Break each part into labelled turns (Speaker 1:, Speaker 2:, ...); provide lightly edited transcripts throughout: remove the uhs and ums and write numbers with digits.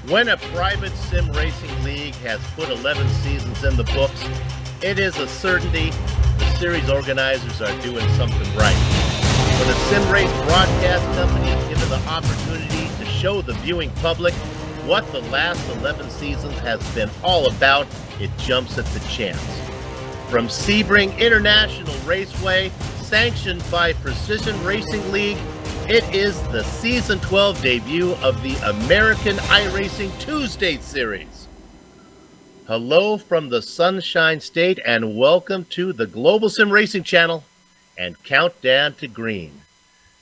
Speaker 1: When a private sim racing league has put 11 seasons in the books, it is a certainty the series organizers are doing something right. When a sim race broadcast company is given the opportunity to show the viewing public what the last 11 seasons has been all about, it jumps at the chance. From Sebring International Raceway, sanctioned by Precision Racing League, it is the Season 12 debut of the American iRacing Tuesday Series. Hello from the Sunshine State and welcome to the Global SimRacing Channel and Countdown to Green.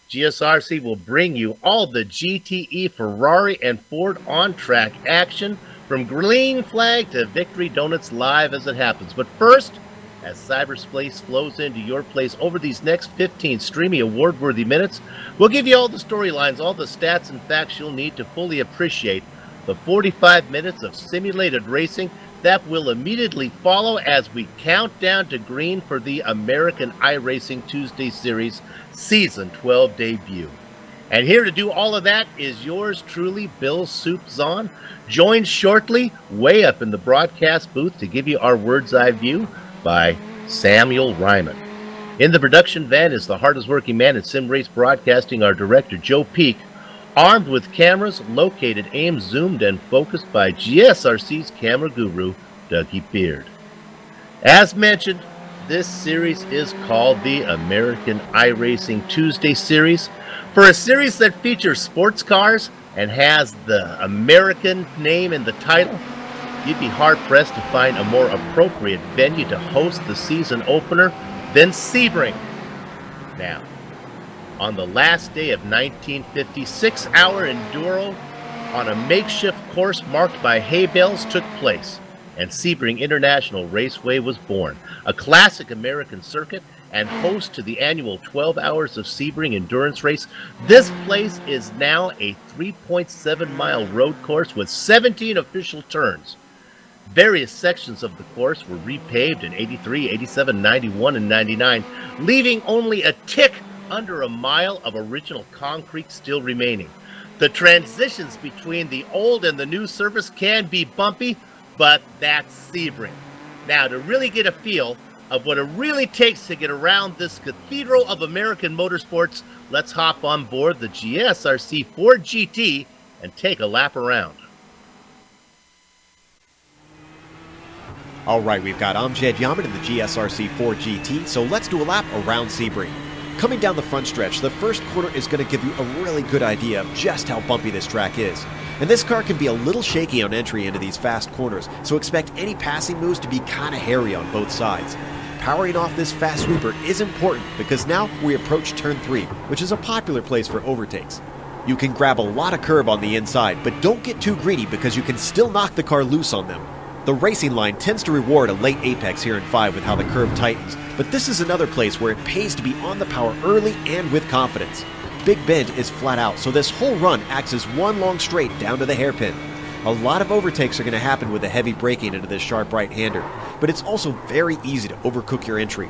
Speaker 1: GSRC will bring you all the GTE, Ferrari, and Ford on-track action from green flag to Victory Donuts live as it happens. But first, as cyberspace flows into your place over these next 15 streamy award-worthy minutes, we'll give you all the storylines, all the stats and facts you'll need to fully appreciate the 45 minutes of simulated racing that will immediately follow as we count down to green for the American iRacing Tuesday Series Season 12 debut. And here to do all of that is yours truly, Bill Soup Zahn, joined shortly way up in the broadcast booth to give you our bird's eye view by Samuel Ryman. In the production van is the hardest working man in sim race broadcasting, our director Joe Peak, armed with cameras located, aimed, zoomed, and focused by GSRC's camera guru Dougie Beard. As mentioned, this series is called the American iRacing Tuesday Series. For a series that features sports cars and has the American name in the title, you'd be hard-pressed to find a more appropriate venue to host the season opener than Sebring. Now, on the last day of 1950, 6-hour enduro on a makeshift course marked by hay bales took place, and Sebring International Raceway was born, a classic American circuit and host to the annual 12 Hours of Sebring endurance race. This place is now a 3.7-mile road course with 17 official turns. Various sections of the course were repaved in 83, 87, 91, and 99, leaving only a tick under a mile of original concrete still remaining. The transitions between the old and the new surface can be bumpy, but that's Sebring. Now, to really get a feel of what it really takes to get around this cathedral of American motorsports, let's hop on board the GSRC Ford GT and take a lap around.
Speaker 2: All right, we've got Amjad Yaman in the GSRC Ford GT, so let's do a lap around Sebring. Coming down the front stretch, the first corner is going to give you a really good idea of just how bumpy this track is. And this car can be a little shaky on entry into these fast corners, so expect any passing moves to be kind of hairy on both sides. Powering off this fast sweeper is important because now we approach turn 3, which is a popular place for overtakes. You can grab a lot of curb on the inside, but don't get too greedy because you can still knock the car loose on them. The racing line tends to reward a late apex here in 5 with how the curve tightens, but this is another place where it pays to be on the power early and with confidence. Big Bend is flat out, so this whole run acts as one long straight down to the hairpin. A lot of overtakes are going to happen with the heavy braking into this sharp right-hander, but it's also very easy to overcook your entry.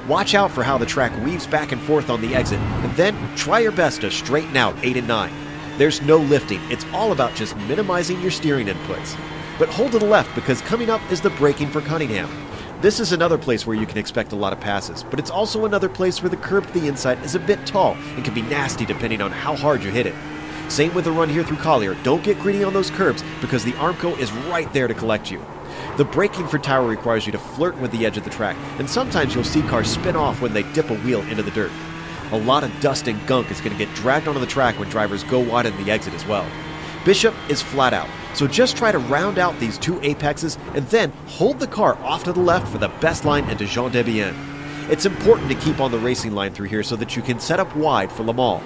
Speaker 2: Watch out for how the track weaves back and forth on the exit, and then try your best to straighten out 8 and 9. There's no lifting, it's all about just minimizing your steering inputs. But hold to the left because coming up is the braking for Cunningham. This is another place where you can expect a lot of passes, but it's also another place where the curb to the inside is a bit tall and can be nasty depending on how hard you hit it. Same with the run here through Collier. Don't get greedy on those curbs because the Armco is right there to collect you. The braking for Tower requires you to flirt with the edge of the track, and sometimes you'll see cars spin off when they dip a wheel into the dirt. A lot of dust and gunk is going to get dragged onto the track when drivers go wide in the exit as well. Bishop is flat out, so just try to round out these 2 apexes and then hold the car off to the left for the best line into Jean Debienne. It's important to keep on the racing line through here so that you can set up wide for Le Mans.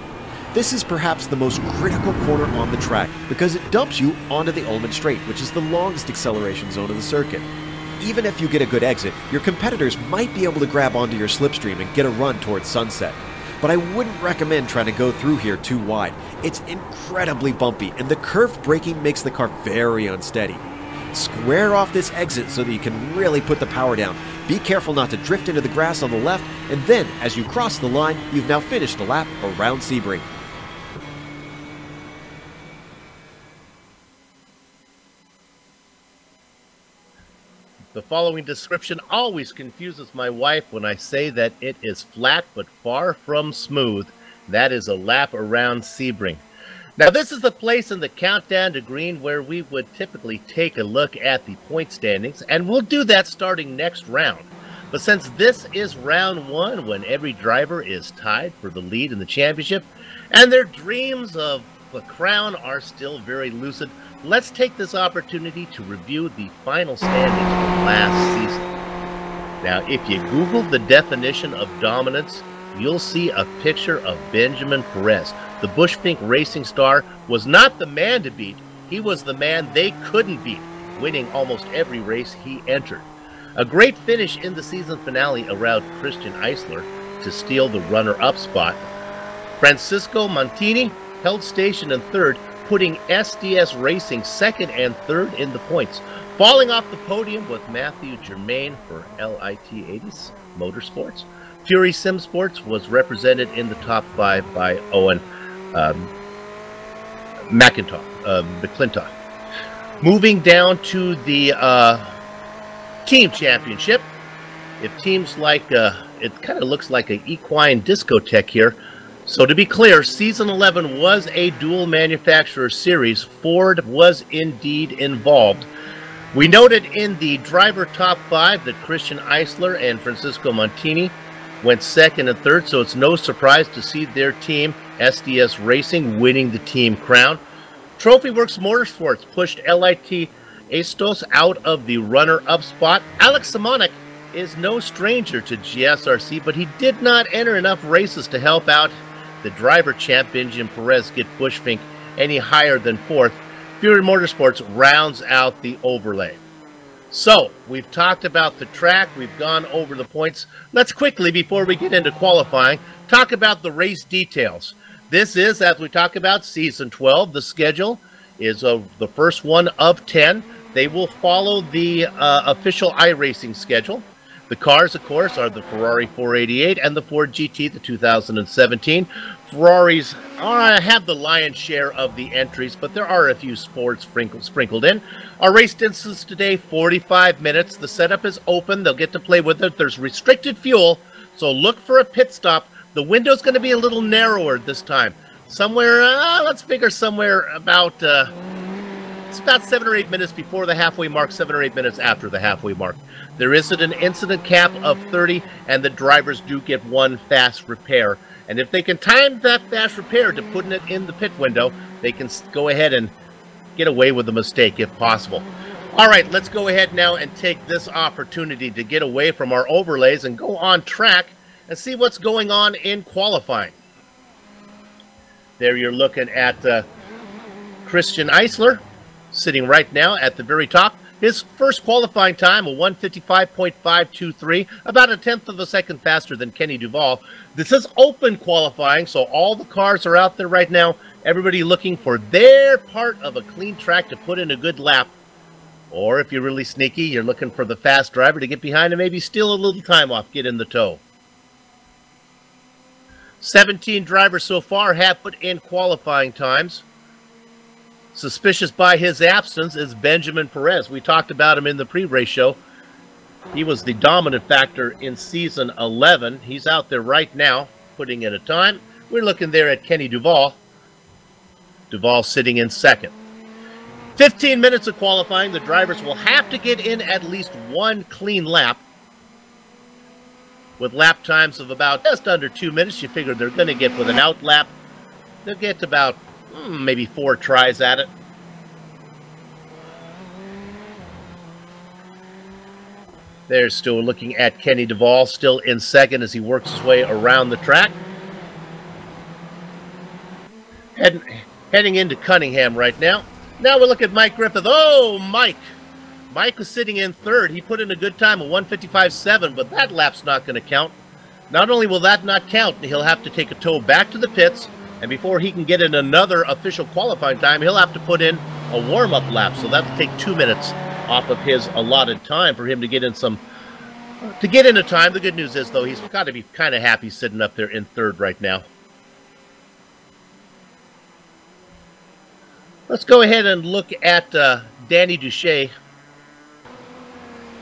Speaker 2: This is perhaps the most critical corner on the track because it dumps you onto the Ullman Straight, which is the longest acceleration zone of the circuit. Even if you get a good exit, your competitors might be able to grab onto your slipstream and get a run towards sunset. But I wouldn't recommend trying to go through here too wide. It's incredibly bumpy, and the curved braking makes the car very unsteady. Square off this exit so that you can really put the power down. Be careful not to drift into the grass on the left, and then, as you cross the line, you've now finished a lap around Sebring.
Speaker 1: The following description always confuses my wife when I say that it is flat but far from smooth. That is a lap around Sebring. Now, this is the place in the countdown to green where we would typically take a look at the point standings, and we'll do that starting next round. But since this is round one, when every driver is tied for the lead in the championship, and their dreams of the crown are still very lucid, let's take this opportunity to review the final standings from last season. Now, if you Google the definition of dominance, you'll see a picture of Benjamin Perez. The Bushfink racing star was not the man to beat, he was the man they couldn't beat, winning almost every race he entered. A great finish in the season finale allowed Christian Eisler to steal the runner-up spot. Francisco Montini held station in third, putting SDS Racing second and third in the points, falling off the podium with Matthew Germain for LIT80s Motorsports. Fury Sim Sports was represented in the top five by Owen McClintock. Moving down to the team championship, it seems like it kind of looks like an equine discotheque here. So to be clear, Season 11 was a dual manufacturer series. Ford was indeed involved. We noted in the driver top five that Christian Eisler and Francisco Montini went second and third, so it's no surprise to see their team, SDS Racing, winning the team crown. TrophyWorks Motorsports pushed LIT Estos out of the runner-up spot. Alex Simonek is no stranger to GSRC, but he did not enter enough races to help out the driver champ Benjamin Perez get Bushfink any higher than fourth. Fury Motorsports rounds out the overlay. So, we've talked about the track, we've gone over the points. Let's quickly, before we get into qualifying, talk about the race details. This is, as we talk about, Season 12. The schedule is the first one of 10. They will follow the official iRacing schedule. The cars, of course, are the Ferrari 488 and the Ford GT, the 2017. Ferraris have the lion's share of the entries, but there are a few sports sprinkled in. Our race distance today, 45 minutes. The setup is open. They'll get to play with it. There's restricted fuel, so look for a pit stop. The window's going to be a little narrower this time. Somewhere, let's figure somewhere about... it's about 7 or 8 minutes before the halfway mark, 7 or 8 minutes after the halfway mark. There is an incident cap of 30, and the drivers do get one fast repair. And if they can time that fast repair to putting it in the pit window, they can go ahead and get away with the mistake if possible. All right, let's go ahead now and take this opportunity to get away from our overlays and go on track and see what's going on in qualifying. There you're looking at Christian Eisler, sitting right now at the very top. His first qualifying time, a 1:55.523, about a tenth of a second faster than Kenny Duval. This is open qualifying, so all the cars are out there right now. Everybody looking for their part of a clean track to put in a good lap. Or if you're really sneaky, you're looking for the fast driver to get behind and maybe steal a little time off, get in the tow. 17 drivers so far have put in qualifying times. Suspicious by his absence is Benjamin Perez. We talked about him in the pre-race show. He was the dominant factor in Season 11. He's out there right now, putting in a time. We're looking there at Kenny Duval. Duval sitting in second. 15 minutes of qualifying. The drivers will have to get in at least one clean lap. With lap times of about just under 2 minutes, you figure they're going to get with an out lap. They'll get about maybe 4 tries at it. There's still looking at Kenny Duval, still in second as he works his way around the track. Heading into Cunningham right now. Now we look at Mike Griffith. Oh, Mike. Mike was sitting in third. He put in a good time of 1:55.7, but that lap's not going to count. Not only will that not count, he'll have to take a tow back to the pits. And before he can get in another official qualifying time, he'll have to put in a warm-up lap. So that'll take 2 minutes off of his allotted time for him to get in a time. The good news is, though, he's got to be kind of happy sitting up there in third right now. Let's go ahead and look at Danny Duche.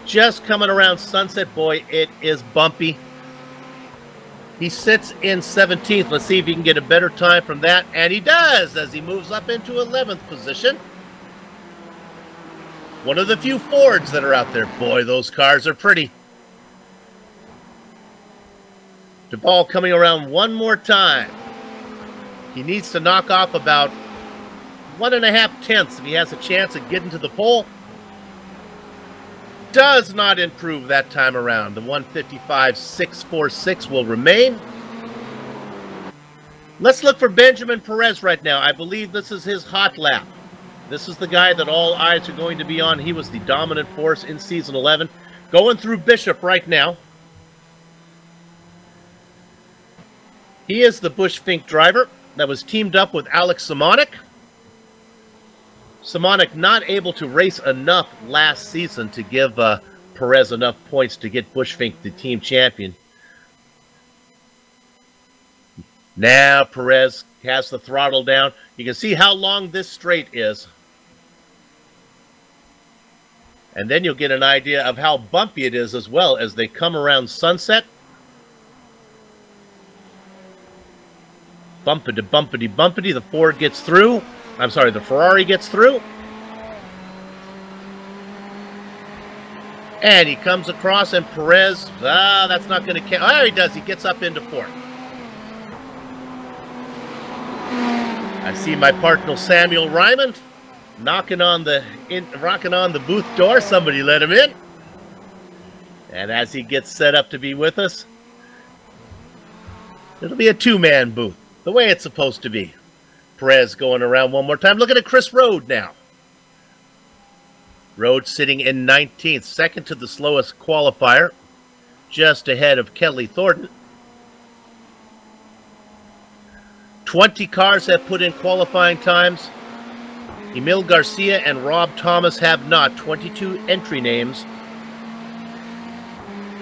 Speaker 1: Just coming around Sunset. Boy, it is bumpy. He sits in 17th. Let's see if he can get a better time from that. And he does, as he moves up into 11th position. One of the few Fords that are out there. Boy, those cars are pretty. DePaul coming around one more time. He needs to knock off about 1.5 tenths if he has a chance of getting to the pole. Does not improve that time around. The 155.646 will remain. Let's look for Benjamin Perez right now. I believe this is his hot lap. This is the guy that all eyes are going to be on. He was the dominant force in Season 11. Going through Bishop right now. He is the Busch Fink driver that was teamed up with Alex Simonik. Simonik not able to race enough last season to give Perez enough points to get Busch Fink the team champion. Now Perez has the throttle down. You can see how long this straight is. And then you'll get an idea of how bumpy it is as well as they come around Sunset. Bumpity, bumpity, bumpity. The Ford gets through. I'm sorry, the Ferrari gets through. And he comes across, and Perez, that's not going to count. Oh, he does. He gets up into 4th. I see my partner Samuel Ryman knocking on the booth door. Somebody let him in. And as he gets set up to be with us, it'll be a 2-man booth, the way it's supposed to be. Perez going around one more time. Looking at Chris Rode now. Rode sitting in 19th, second to the slowest qualifier, just ahead of Kelly Thornton. 20 cars have put in qualifying times. Emil Garcia and Rob Thomas have not. 22 entry names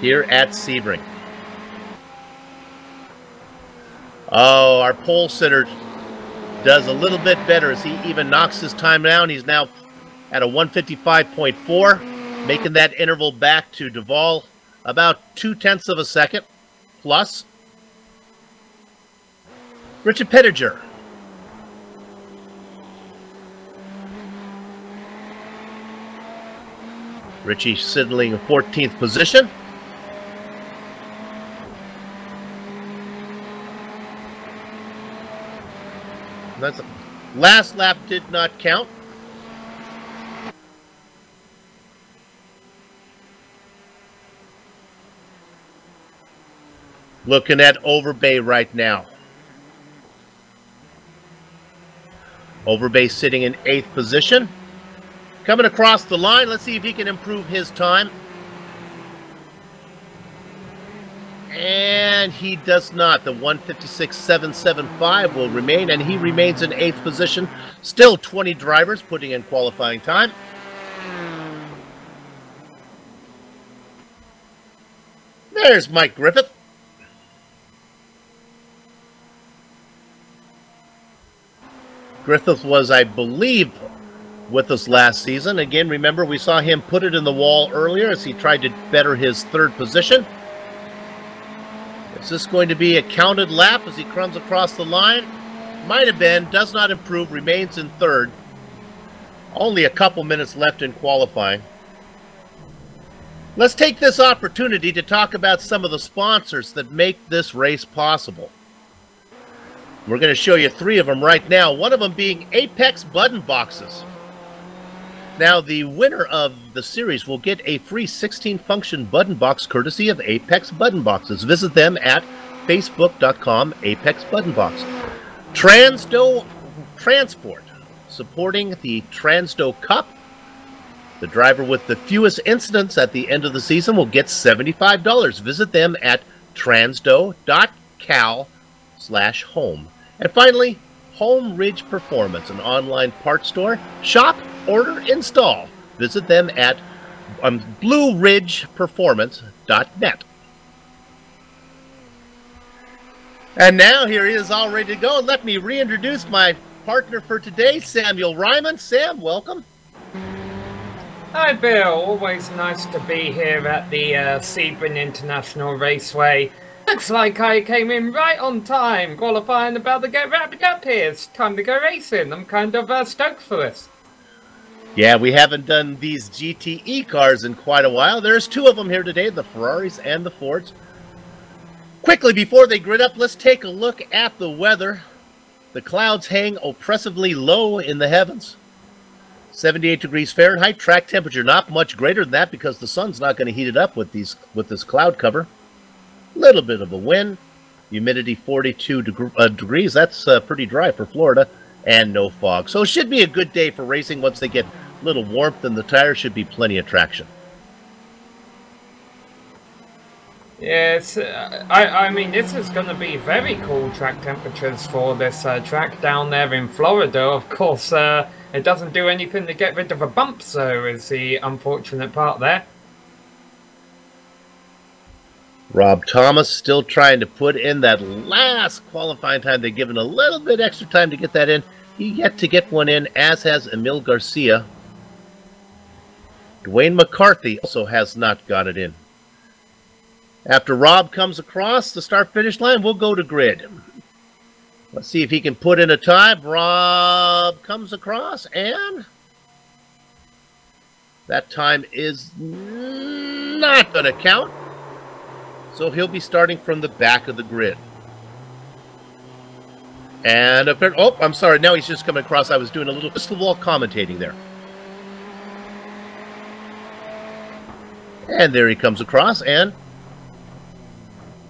Speaker 1: here at Sebring. Oh, our pole sitter does a little bit better as he even knocks his time down. He's now at a 155.4, making that interval back to Duvall about 0.2 of a second plus. Richard Pettiger. Richie sidling in 14th position. That's last lap did not count. Looking at Overbay right now. Overbay sitting in 8th position. Coming across the line, let's see if he can improve his time. And he does not. The 156.775 will remain, and he remains in 8th position. Still 20 drivers putting in qualifying time. There's Mike Griffith. Griffith was, I believe, with us last season. Again, remember, we saw him put it in the wall earlier as he tried to better his 3rd position. Is this going to be a counted lap as he comes across the line? Might have been. Does not improve. Remains in 3rd. Only a couple minutes left in qualifying. Let's take this opportunity to talk about some of the sponsors that make this race possible. We're going to show you 3 of them right now. One of them being Apex Button Boxes. Now, the winner of the series will get a free 16-function button box courtesy of Apex Button Boxes. Visit them at facebook.com, Apex Button Box. Transdo Transport, supporting the Transdo Cup. The driver with the fewest incidents at the end of the season will get $75. Visit them at transdo.cal/home. And finally, Home Ridge Performance, an online parts store. Shop, order, install. Visit them at blueridgeperformance.net. And now here he is all ready to go. Let me reintroduce my partner for today, Samuel Ryman. Sam, welcome.
Speaker 3: Hi Bill, always nice to be here at the Sebring International Raceway. Looks like I came in right on time, qualifying about to get wrapped up here. It's time to go racing. I'm kind of stoked for this.
Speaker 1: Yeah, we haven't done these GTE cars in quite a while. There's two of them here today, the Ferraris and the Fords. Quickly, before they grid up, let's take a look at the weather. The clouds hang oppressively low in the heavens. 78 degrees Fahrenheit, track temperature not much greater than that because the sun's not going to heat it up with this cloud cover. Little bit of a wind, humidity 42 degrees, that's pretty dry for Florida, and no fog. So it should be a good day for racing once they get a little warmth and the tires should be plenty of traction.
Speaker 3: Yes, I mean, this is going to be very cool track temperatures for this track down there in Florida. Of course, it doesn't do anything to get rid of a bump, so is the unfortunate part there.
Speaker 1: Rob Thomas still trying to put in that last qualifying time. They're given a little bit extra time to get that in. He yet to get one in, as has Emil Garcia. Dwayne McCarthy also has not got it in. After Rob comes across the start-finish line, we'll go to grid. Let's see if he can put in a time. Rob comes across, and that time is not going to count. So he'll be starting from the back of the grid. And, oh, I'm sorry, now he's just coming across. I was doing a little crystal-ball commentating there. And there he comes across, and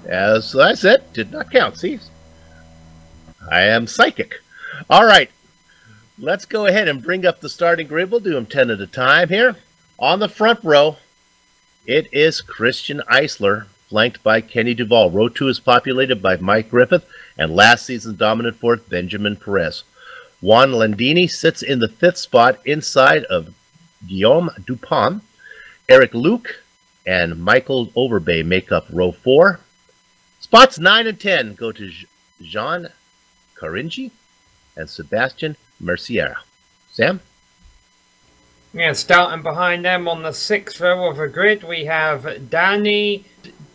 Speaker 1: as I said, did not count. See, I am psychic. All right, let's go ahead and bring up the starting grid. We'll do them 10 at a time here. On the front row, it is Christian Eisler, flanked by Kenny Duval. Row 2 is populated by Mike Griffith and last season's dominant fourth, Benjamin Perez. Juan Landini sits in the 5th spot inside of Guillaume Dupont. Eric Luke and Michael Overbay make up row 4. Spots 9 and 10 go to Jean Caringi and Sebastian Mercier. Sam?
Speaker 3: Yeah, starting behind them on the 6th row of the grid, we have Danny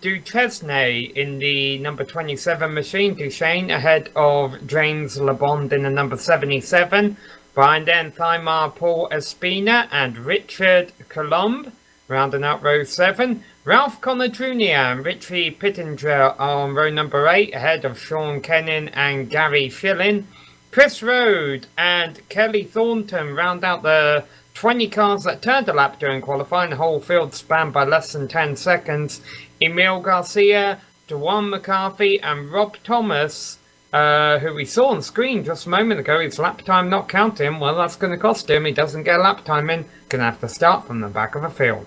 Speaker 3: Duchesne in the number 27 machine. Duchesne ahead of James LeBond in the number 77. Behind them, Thaimar Paul Espina and Richard Colomb. Rounding out row 7, Ralph Connor Jr. and Richie Pittenger on row number 8, ahead of Sean Kennan and Gary Schilling. Chris Rode and Kelly Thornton round out the 20 cars that turned a lap during qualifying. The whole field spanned by less than 10 seconds. Emil Garcia, Dwan McCarthy and Rob Thomas, who we saw on screen just a moment ago, his lap time not counting. Well, that's going to cost him. He doesn't get a lap time in. Going to have to start from the back of the field.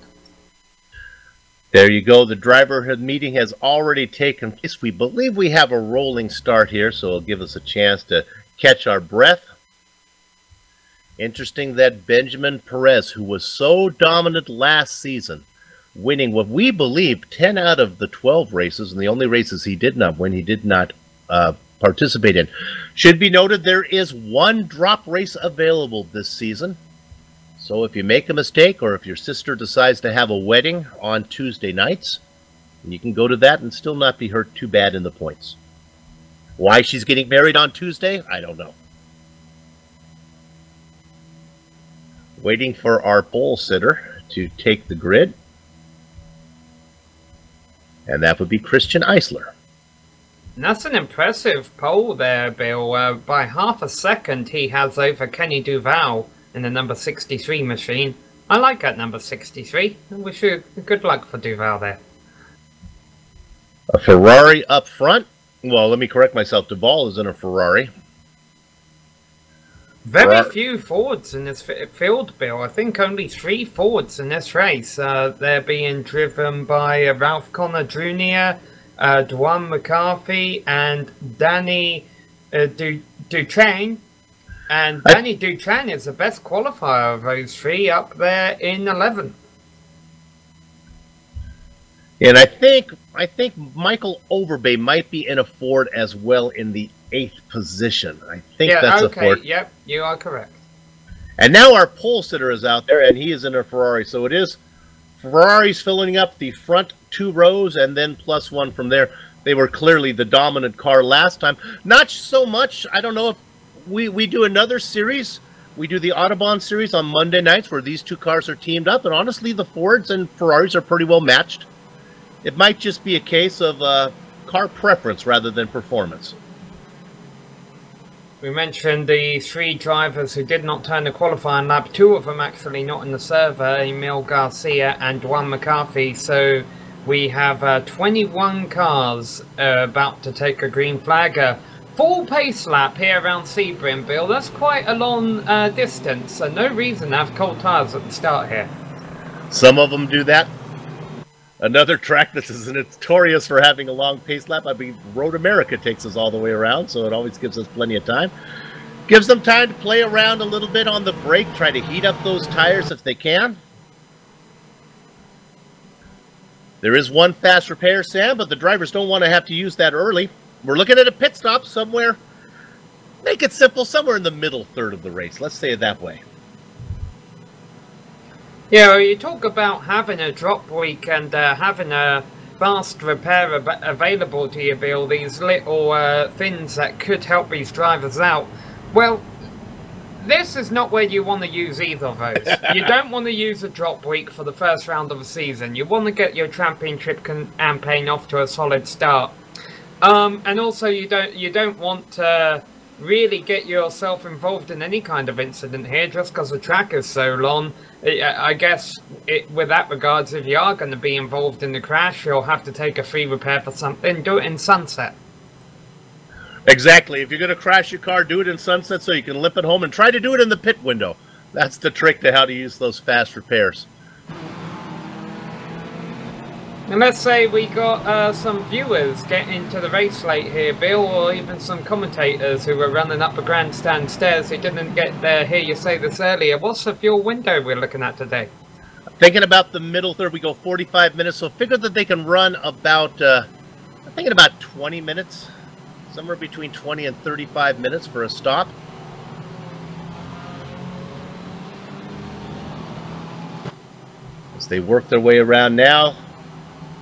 Speaker 1: There you go. The driver meeting has already taken place. We believe we have a rolling start here, so it'll give us a chance to catch our breath. Interesting that Benjamin Perez, who was so dominant last season, winning what we believe 10 out of the 12 races, and the only races he did not win, he did not participate in. Should be noted there is one drop race available this season. So if you make a mistake or if your sister decides to have a wedding on Tuesday nights, you can go to that and still not be hurt too bad in the points. Why she's getting married on Tuesday, I don't know. Waiting for our pole sitter to take the grid. And that would be Christian Eisler.
Speaker 3: And that's an impressive pole there, Bill. By half a second he has over Kenny Duval in the number 63 machine. I like that number 63. I wish you good luck for Duval there.
Speaker 1: A Ferrari up front. Well, let me correct myself. Duval is in a Ferrari.
Speaker 3: Very few Fords in this field, Bill. I think only 3 Fords in this race. They're being driven by Ralph Connor Jr., Dwan McCarthy, and Danny Duchesne. And Danny Duchesne is the best qualifier of those 3 up there in 11th.
Speaker 1: And I think Michael Overbay might be in a Ford as well in the 8th position. I think that's a Ford.
Speaker 3: Yep, you are correct.
Speaker 1: And now our pole sitter is out there, and he is in a Ferrari. So it is Ferrari's filling up the front 2 rows, and then plus 1 from there. They were clearly the dominant car last time. Not so much. I don't know if we do another series. We do the Autobahn series on Monday nights where these 2 cars are teamed up. And honestly, the Fords and Ferraris are pretty well matched. It might just be a case of car preference rather than performance.
Speaker 3: We mentioned the 3 drivers who did not turn the qualifying lap. 2 of them actually not in the server, Emil Garcia and Juan McCarthy. So we have 21 cars about to take a green flag. Full pace lap here around Sebring, Bill. That's quite a long distance, so no reason to have cold tyres at the start here.
Speaker 1: Some of them do that. Another track that is notorious for having a long pace lap, I mean, Road America takes us all the way around, so it always gives us plenty of time. Gives them time to play around a little bit on the brake, try to heat up those tires if they can. There is one fast repair, Sam, but the drivers don't want to have to use that early. We're looking at a pit stop somewhere, make it simple, somewhere in the middle third of the race. Let's say it that way.
Speaker 3: Yeah, well, you talk about having a drop week and having a fast repair available to you, Bill, these little things that could help these drivers out. Well, this is not where you want to use either of those. You don't want to use a drop week for the first round of the season. You want to get your championship campaign off to a solid start. And also you don't want to really get yourself involved in any kind of incident here just because the track is so long. I guess with that regards, if you are going to be involved in the crash, you'll have to take a free repair for something. Do it in Sunset.
Speaker 1: Exactly. If you're going to crash your car, do it in Sunset so you can limp it home and try to do it in the pit window. That's the trick to how to use those fast repairs.
Speaker 3: And let's say we got some viewers getting into the race late here, Bill, or even some commentators who were running up the grandstand stairs who didn't get there. Hear you say this earlier. What's the fuel window we're looking at today?
Speaker 1: Thinking about the middle third, we go 45 minutes, so figure that they can run about, I'm thinking about 20 minutes, somewhere between 20 and 35 minutes for a stop. As they work their way around now,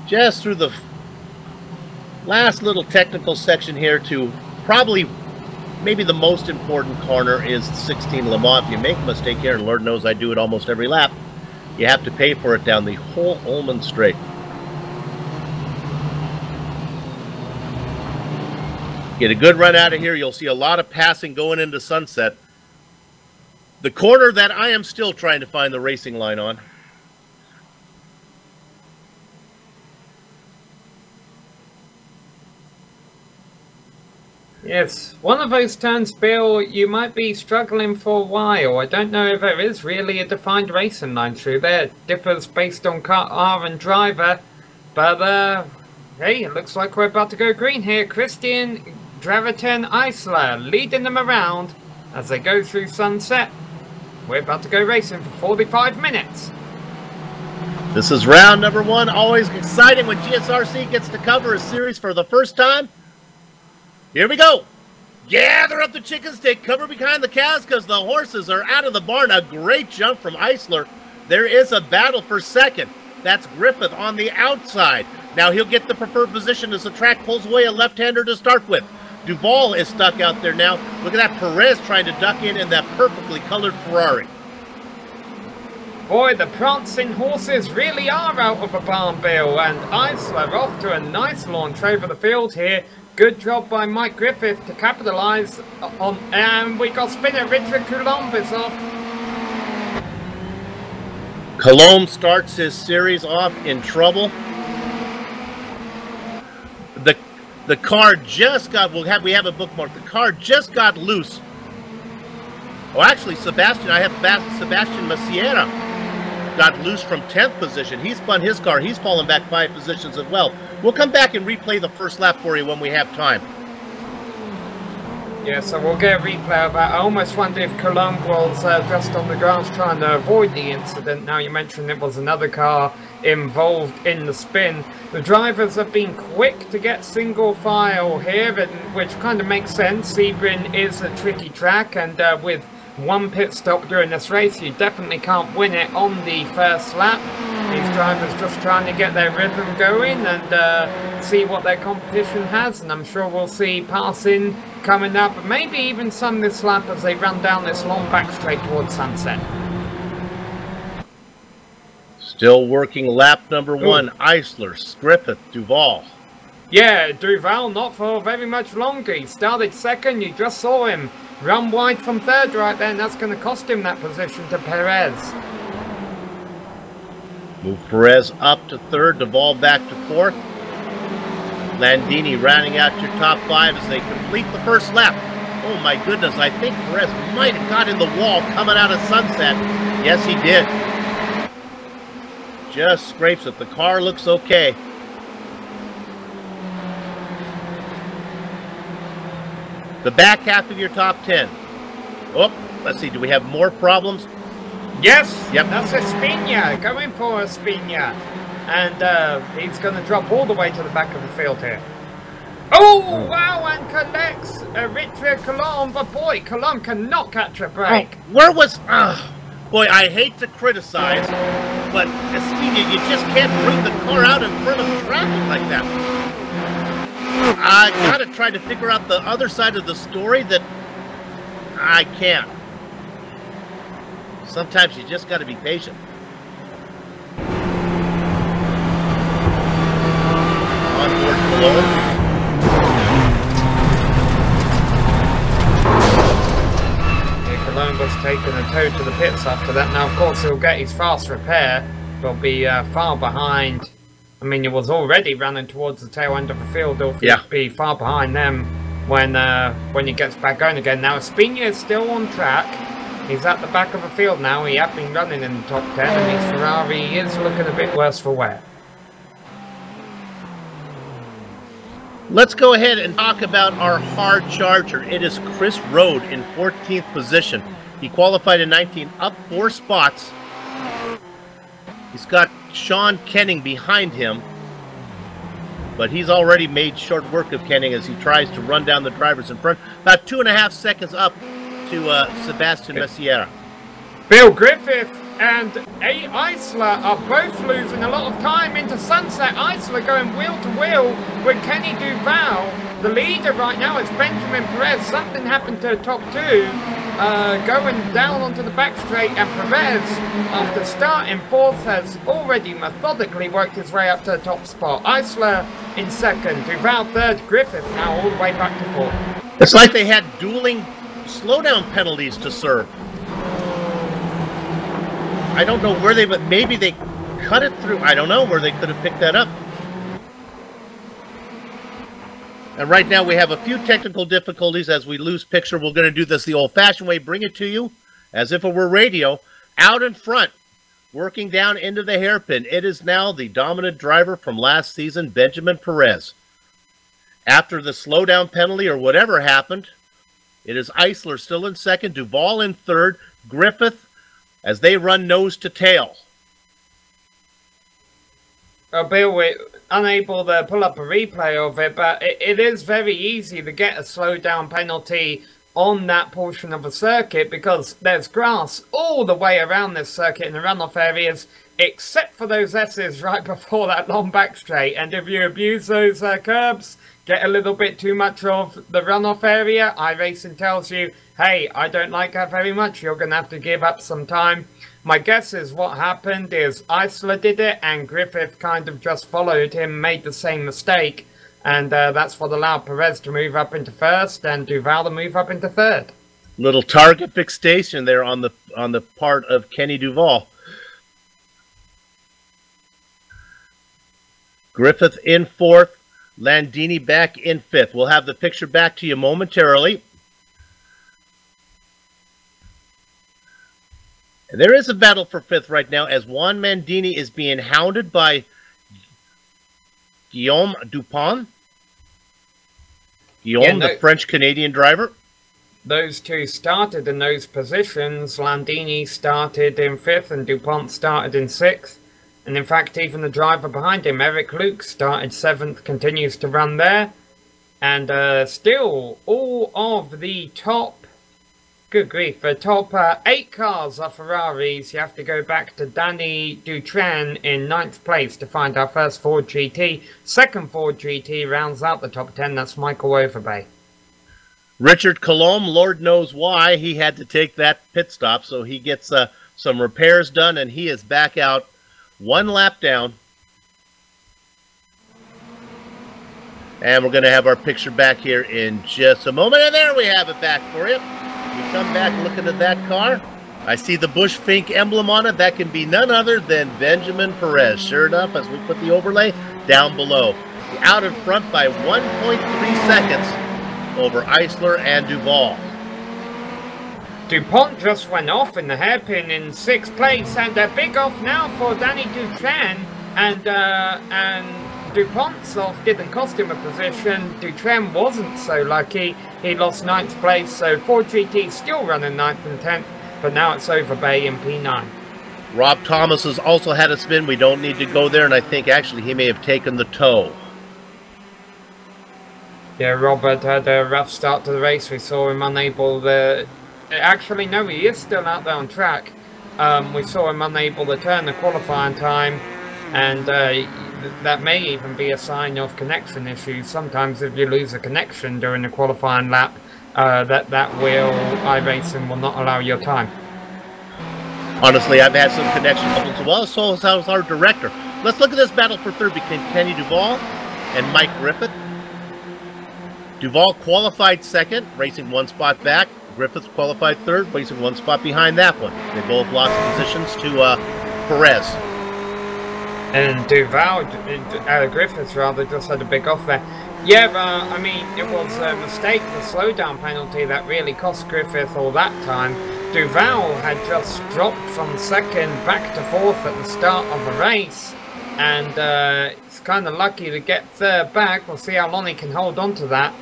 Speaker 1: just through the last little technical section here to probably maybe the most important corner is 16 Le Mans. If you make a mistake here, and Lord knows I do it almost every lap, you have to pay for it down the whole Ullman Straight. Get a good run out of here. You'll see a lot of passing going into Sunset. The corner that I am still trying to find the racing line on.
Speaker 3: Yes, one of those turns, Bill, you might be struggling for a while. I don't know if there is really a defined racing line through there. It differs based on car and driver. But, hey, it looks like we're about to go green here. Christian Draverton Eisler leading them around as they go through Sunset. We're about to go racing for 45 minutes.
Speaker 1: This is round number 1. Always exciting when GSRC gets to cover a series for the first time. Here we go. Gather up the chickens, take cover behind the cows because the horses are out of the barn. A great jump from Eisler. There is a battle for second. That's Griffith on the outside. Now he'll get the preferred position as the track pulls away a left-hander to start with. Duval is stuck out there now. Look at that, Perez trying to duck in that perfectly colored Ferrari.
Speaker 3: Boy, the prancing horses really are out of a barn, Bill, and Eisler off to a nice launch over the field here. Good job by Mike Griffith to capitalise on, and we got spinner Richard Coulomb is off.
Speaker 1: Coulomb starts his series off in trouble. The car just got, we have a bookmark, the car just got loose. Oh, actually, I have Sebastian Maciera got loose from 10th position. He spun his car. He's fallen back 5 positions as well. We'll come back and replay the first lap for you when we have time.
Speaker 3: Yeah, so we'll get a replay of that. I almost wonder if Coulomb was just on the grass trying to avoid the incident. Now you mentioned it was another car involved in the spin. The drivers have been quick to get single file here, which kind of makes sense. Sebring is a tricky track, and with one pit stop during this race. You definitely can't win it on the first lap. These drivers just trying to get their rhythm going and see what their competition has, and I'm sure we'll see passing coming up, maybe even some this lap as they run down this long back straight towards sunset.
Speaker 1: Still working lap number one. Eisler, Griffith, Duval.
Speaker 3: Yeah, Duval not for very much longer. He started second, you just saw him run wide from third right there, and that's going to cost him that position to Perez.
Speaker 1: Move Perez up to third, Duval back to fourth. Landini rounding out your top five as they complete the first lap. Oh my goodness, I think Perez might have got in the wall coming out of sunset. Yes, he did. Just scrapes it. The car looks okay. The back half of your top 10. Oh, let's see, do we have more problems?
Speaker 3: Yes,
Speaker 1: yep.
Speaker 3: That's Espina, going for Espina. And he's going to drop all the way to the back of the field here. Oh, wow, and collects Eritrea Colomb, but boy, Colomb cannot catch a break.
Speaker 1: Oh, where was... boy, I hate to criticize, but Espina, you just can't bring the car out in front of traffic like that. I gotta try to figure out the other side of the story that I can't. Sometimes you just gotta be patient. Onboard Cologne.
Speaker 3: Cologne was taking a tow to the pits after that. Now, of course, he'll get his fast repair, but be far behind. I mean, he was already running towards the tail end of the field. He'll be far behind them when he gets back going again. Now, Espina is still on track. He's at the back of the field now. He has been running in the top 10, and his Ferrari is looking a bit worse for wear.
Speaker 1: Let's go ahead and talk about our hard charger. It is Chris Rode in 14th position. He qualified in 19, up 4 spots. He's got Sean Kenning behind him, but he's already made short work of Kenning as he tries to run down the drivers in front. About 2.5 seconds up to Sebastian Messiera.
Speaker 3: Bill Griffith and Eisler are both losing a lot of time into sunset. Eisler going wheel to wheel with Kenny Duval. The leader right now is Benjamin Perez. Something happened to the top 2. Going down onto the back straight, and Perez, after starting 4th, has already methodically worked his way up to the top spot. Eisler in 2nd, Duval 3rd, Griffith now all the way back to 4th.
Speaker 1: It's like they had dueling slowdown penalties to serve. I don't know where but maybe they cut it through. I don't know where they could have picked that up. And right now we have a few technical difficulties as we lose picture. We're going to do this the old-fashioned way, bring it to you as if it were radio. Out in front, working down into the hairpin. It is now the dominant driver from last season, Benjamin Perez. After the slowdown penalty or whatever happened, it is Eisler still in 2nd, Duval in 3rd, Griffith as they run nose to tail.
Speaker 3: Bill, we're unable to pull up a replay of it, but it is very easy to get a slowdown penalty on that portion of the circuit because there's grass all the way around this circuit in the runoff areas, except for those S's right before that long back straight. And if you abuse those curbs, get a little bit too much of the runoff area, iRacing tells you, hey, I don't like that very much, you're going to have to give up some time. My guess is what happened is Eisler did it and Griffith kind of just followed him, made the same mistake, and that's what allowed Perez to move up into 1st and Duval to move up into 3rd.
Speaker 1: Little target fixation there on the part of Kenny Duval. Griffith in 4th, Landini back in 5th. We'll have the picture back to you momentarily. And there is a battle for 5th right now as Juan Mandini is being hounded by Guillaume Dupont. Guillaume, the French-Canadian driver.
Speaker 3: Those two started in those positions. Landini started in 5th and Dupont started in 6th. And in fact, even the driver behind him, Eric Luke, started 7th, continues to run there. And still, all of the top Good grief. The top 8 cars are Ferraris. You have to go back to Danny Dutran in 9th place to find our first Ford GT. Second Ford GT rounds out the top 10. That's Michael Overbay.
Speaker 1: Richard Colomb, Lord knows why, he had to take that pit stop, so he gets some repairs done, and he is back out 1 lap down. And we're going to have our picture back here in just a moment, and there we have it back for you. You come back looking at that car. I see the Bush Fink emblem on it. That can be none other than Benjamin Perez. Sure enough, as we put the overlay down below. Out in front by 1.3 seconds over Eisler and Duval.
Speaker 3: DuPont just went off in the hairpin in 6th place, and a big off now for Danny Dutran, and DuPont's off didn't cost him a position. Dutran wasn't so lucky. He lost 9th place, so Ford GT still running 9th and 10th, but now it's Overbay in P9.
Speaker 1: Rob Thomas has also had a spin. We don't need to go there, and I think actually he may have taken the toe.
Speaker 3: Yeah, Robert had a rough start to the race. We saw him unable to... Actually, no, he is still out there on track. We saw him unable to turn the qualifying time, and that may even be a sign of connection issues. Sometimes if you lose a connection during the qualifying lap, iRacing will not allow your time.
Speaker 1: Honestly, I've had some connection problems as well, so has our director. Let's look at this battle for third between Kenny Duval and Mike Griffith. Duval qualified second, racing 1 spot back. Griffith qualified third, racing 1 spot behind that one. They both lost positions to Perez.
Speaker 3: And Duval, Griffiths rather, just had a big off there. Yeah, I mean, it was a mistake, the slowdown penalty that really cost Griffith all that time. Duval had just dropped from second back to 4th at the start of the race, and it's kind of lucky to get third back. We'll see how long he can hold on to that.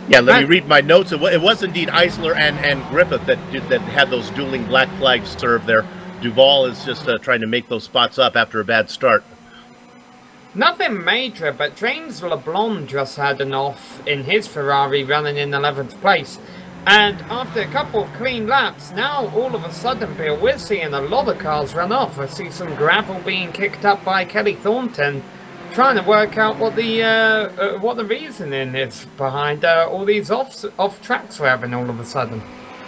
Speaker 1: Yeah, let me read my notes. It was indeed Eisler and Griffith that had those dueling black flags served there. Duval is just trying to make those spots up after a bad start.
Speaker 3: Nothing major, but James LeBlanc just had an off in his Ferrari running in 11th place. And after a couple of clean laps, now all of a sudden, Bill, we're seeing a lot of cars run off. I see some gravel being kicked up by Kelly Thornton, trying to work out what the reasoning is behind all these off tracks we're having all of a sudden.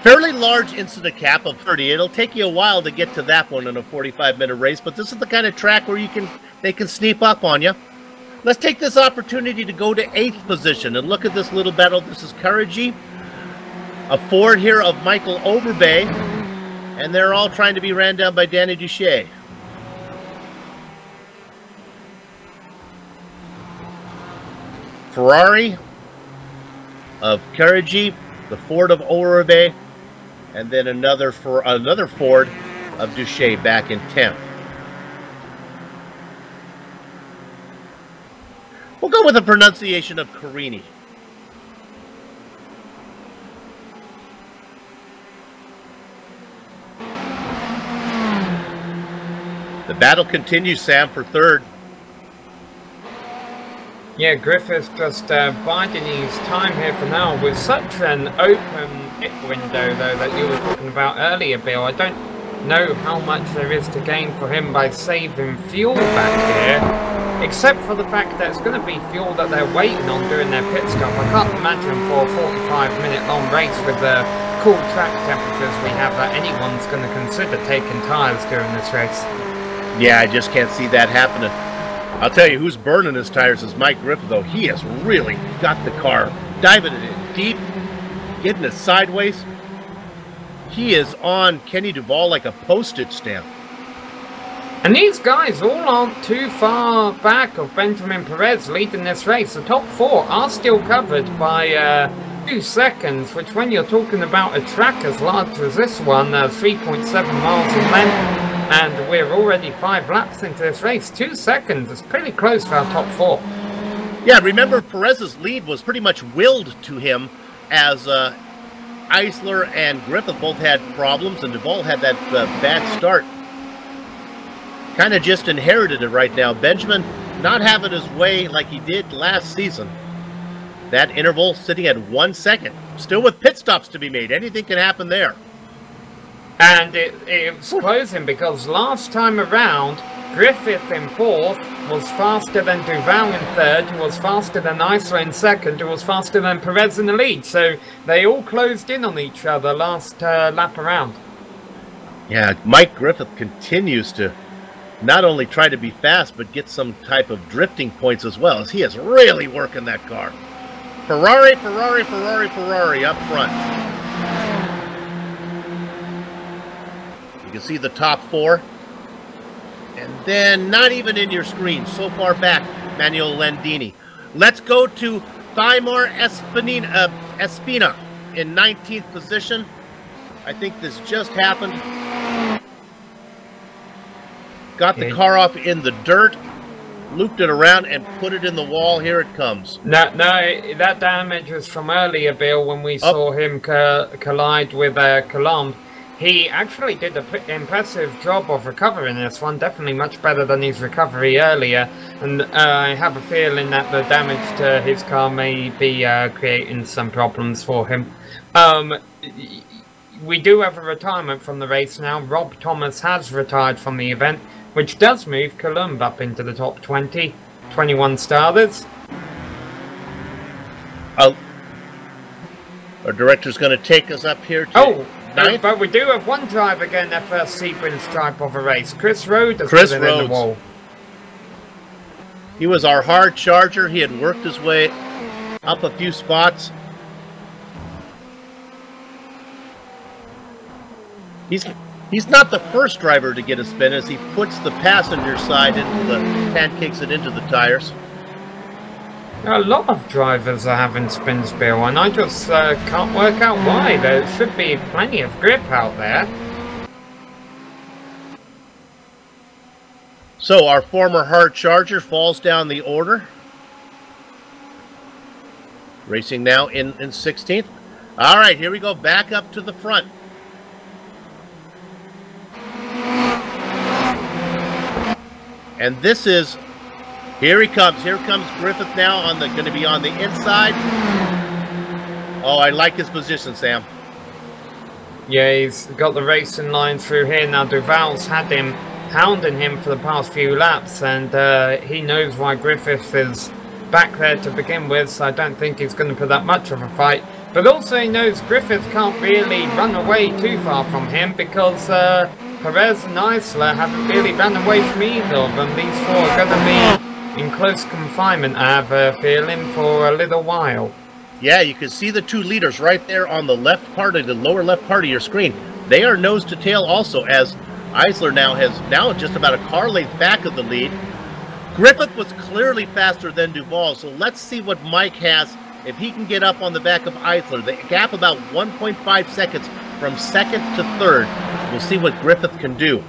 Speaker 1: Fairly large incident cap of 30. It'll take you a while to get to that one in a 45-minute race, but this is the kind of track where they can sneak up on you. Let's take this opportunity to go to 8th position and look at this little battle. This is Courage, a Ford here of Michael Overbay, and they're all trying to be ran down by Danny Duche. Ferrari of Courage, the Ford of Overbay, and then another Ford of Duche back in 10th. We'll go with a pronunciation of Carini. The battle continues, Sam, for third.
Speaker 3: Yeah, Griffiths just biding his time here for now with such an open pit window, though, that you were talking about earlier, Bill. I don't know how much there is to gain for him by saving fuel back here, except for the fact that it's going to be fuel that they're waiting on during their pit stop. I can't imagine for a 45-minute long race with the cool track temperatures we have that anyone's going to consider taking tyres during this race.
Speaker 1: Yeah, I just can't see that happening. I'll tell you who's burning his tires is Mike Griffith, though. He has really got the car, diving it in deep, getting it sideways. He is on Kenny Duval like a postage stamp.
Speaker 3: And these guys all aren't too far back of Benjamin Perez leading this race. The top 4 are still covered by 2 seconds, which when you're talking about a track as large as this one, 3.7 miles in length, and we're already 5 laps into this race. 2 seconds is pretty close for our top 4.
Speaker 1: Yeah, remember Perez's lead was pretty much willed to him as Eisler and Griffith both had problems, and Duval had that bad start. Kind of just inherited it right now. Benjamin not having his way like he did last season. That interval sitting at 1 second. Still with pit stops to be made. Anything can happen there.
Speaker 3: And it's closing because last time around, Griffith in fourth was faster than Duval in third, who was faster than Eisler in second, who was faster than Perez in the lead. So they all closed in on each other last lap around.
Speaker 1: Yeah, Mike Griffith continues to not only try to be fast, but get some type of drifting points as well, as he is really working that car. Ferrari, Ferrari, Ferrari, Ferrari up front. You can see the top four. And then, not even in your screen, so far back, Manuel Landini. Let's go to Thymar Espina in 19th position. I think this just happened. Got the car off in the dirt, looped it around, and put it in the wall. Here it comes.
Speaker 3: No, that damage was from earlier, Bill, when we saw him collide with Colomb. He actually did an impressive job of recovering this one, definitely much better than his recovery earlier, and I have a feeling that the damage to his car may be creating some problems for him. We do have a retirement from the race now. Rob Thomas has retired from the event, which does move Colomb up into the top 20, 21 starters.
Speaker 1: Our director's going to take us up here to...
Speaker 3: But we do have one driver getting their first Sebring stripe of a race. Chris Rhodes has put it in the wall.
Speaker 1: He was our hard charger. He had worked his way up a few spots. He's not the first driver to get a spin, as he puts the passenger side into the pancakes it into the tires.
Speaker 3: A lot of drivers are having spins, Bill, and I just can't work out why. There should be plenty of grip out there.
Speaker 1: So our former hard charger falls down the order. Racing now in 16th. All right, here we go, back up to the front. And this is... Here he comes. Here comes Griffith now, going to be on the inside. Oh, I like his position, Sam.
Speaker 3: Yeah, he's got the racing line through here. Now, Duval's had him hounding him for the past few laps, and he knows why Griffith is back there to begin with, so I don't think he's going to put that much of a fight. But also he knows Griffith can't really run away too far from him, because Perez and Eisler haven't really run away from either of them. These four are going to be in close confinement, I have a feeling, for a little while.
Speaker 1: Yeah, you can see the two leaders right there on the left part of the lower left part of your screen. They are nose to tail also, as Eisler now just about a car length back of the lead. Griffith was clearly faster than Duval, so let's see what Mike has if he can get up on the back of Eisler. The gap about 1.5 seconds from second to third. We'll see what Griffith can do.